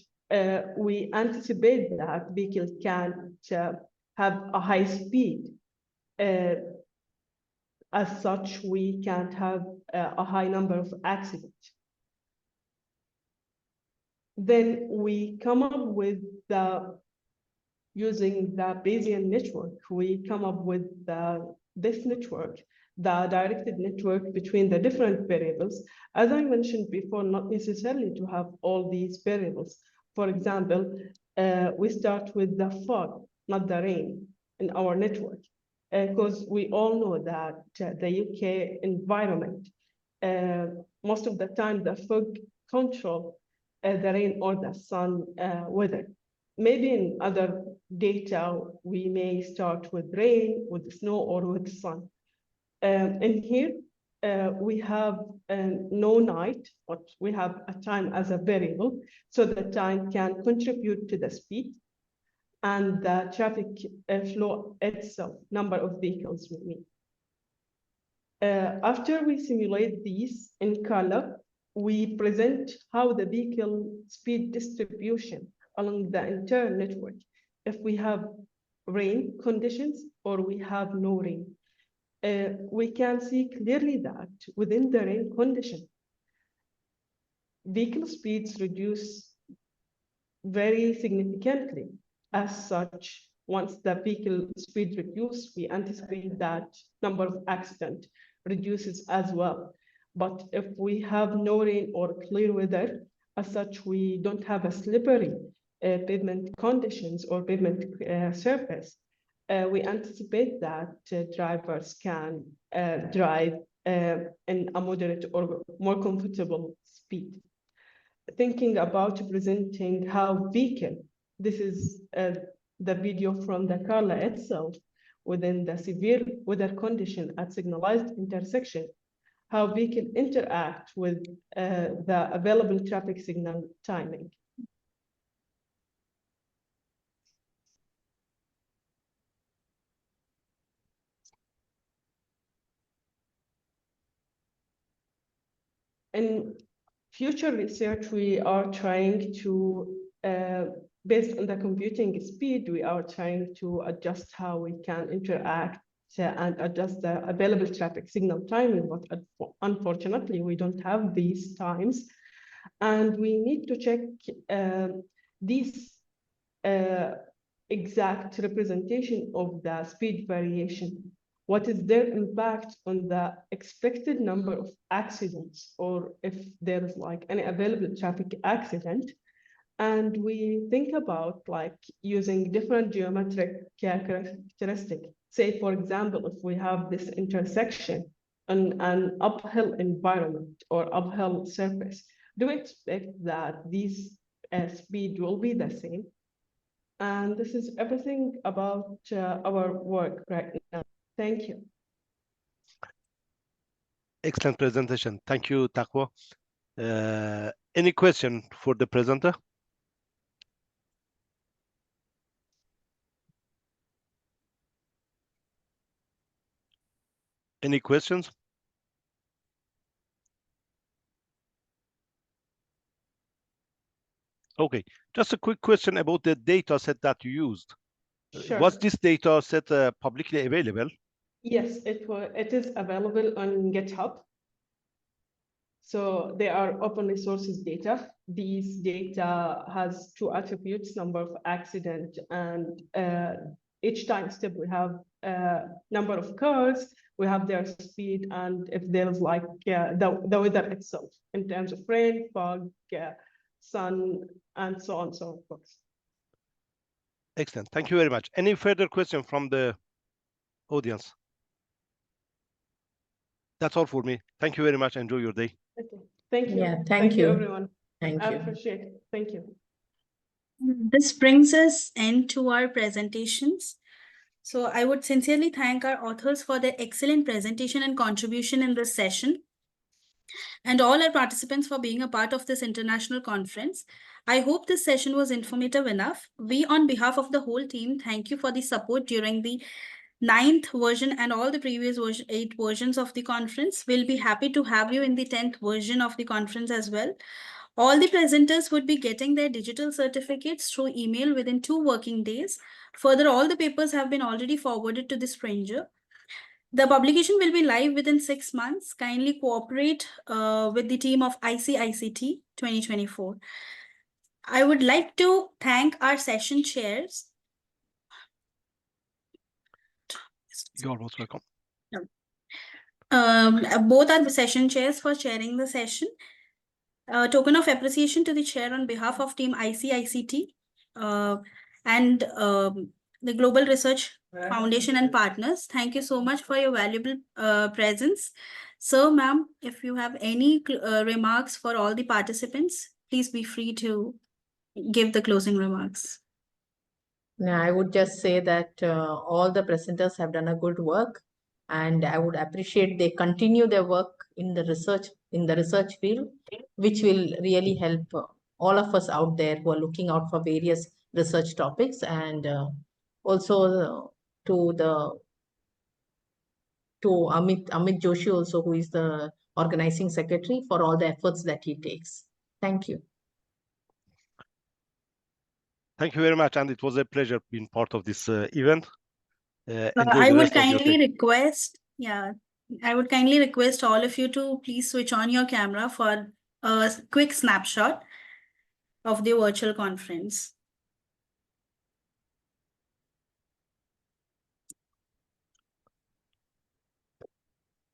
we anticipate that vehicles can't have a high speed. As such, we can't have a high number of accidents. Then we come up with using the Bayesian network, we come up with this network, the directed network between the different variables. As I mentioned before, not necessarily to have all these variables. For example, we start with the fog, not the rain in our network, because we all know that the UK environment, most of the time the fog control the rain or the sun weather. Maybe in other data, we may start with rain, with snow, or with sun. And here, we have no night, but we have a time as a variable, so the time can contribute to the speed and the traffic flow itself, number of vehicles we need. After we simulate these in color, we present how the vehicle speed distribution along the entire network, if we have rain conditions or we have no rain. We can see clearly that within the rain condition, vehicle speeds reduce very significantly. As such, once the vehicle speed reduces, we anticipate that number of accidents reduces as well. But if we have no rain or clear weather, as such, we don't have a slippery pavement conditions or pavement surface. We anticipate that drivers can drive in a moderate or more comfortable speed. Thinking about presenting how vehicle, this is the video from the Carla itself, within the severe weather condition at signalized intersection, how vehicle interact with the available traffic signal timing. In future research, we are trying to, based on the computing speed, we are trying to adjust how we can interact and adjust the available traffic signal timing, but unfortunately, we don't have these times. And we need to check these exact representation of the speed variation. What is their impact on the expected number of accidents, or if there is like any available traffic accident? And we think about like using different geometric characteristics. Say, for example, if we have this intersection on an uphill environment or uphill surface, do we expect that these speed will be the same? And this is everything about our work right now. Thank you. Excellent presentation. Thank you, Taqwa. Any question for the presenter? Any questions? Okay, just a quick question about the data set that you used. Sure. Was this data set publicly available? Yes, it is available on GitHub. So they are open resources data. These data has two attributes, number of accident, and each time step we have number of cars, we have their speed, and if there's like the weather itself in terms of rain, fog, sun, and so on and so forth. Excellent. Thank you very much. Any further question from the audience? That's all for me. Thank you very much. Enjoy your day. Okay. Thank you. Yeah, thank you. Everyone. Thank I you. appreciate it. Thank you. This brings us into our presentations. So I would sincerely thank our authors for their excellent presentation and contribution in this session, and all our participants for being a part of this international conference. I hope this session was informative enough. We, on behalf of the whole team, thank you for the support during the 9th version and all the previous 8 versions of the conference. We'll be happy to have you in the 10th version of the conference as well. All the presenters would be getting their digital certificates through email within 2 working days. Further, all the papers have been already forwarded to the stranger. The publication will be live within 6 months. Kindly cooperate with the team of ICICT 2024. I would like to thank our session chairs. You're most welcome. Both are the session chairs for chairing the session. Token of appreciation to the chair on behalf of team ICICT and the Global Research Foundation and partners. Thank you so much for your valuable presence. So, ma'am, if you have any remarks for all the participants, please be free to give the closing remarks. Now, I would just say that all the presenters have done a good work, and I would appreciate they continue their work in the research field, which will really help all of us out there who are looking out for various research topics, and also to Amit Joshi also, who is the organizing secretary, for all the efforts that he takes. Thank you. Thank you very much, and it was a pleasure being part of this event. I would kindly request, I would kindly request all of you to please switch on your camera for a quick snapshot of the virtual conference.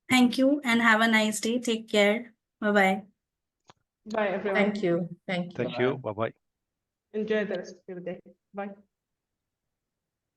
Thank you and have a nice day. Take care. Bye-bye. Bye, everyone. Thank you. Thank you. Thank you. Bye-bye. Enjoy the rest of your day. Bye.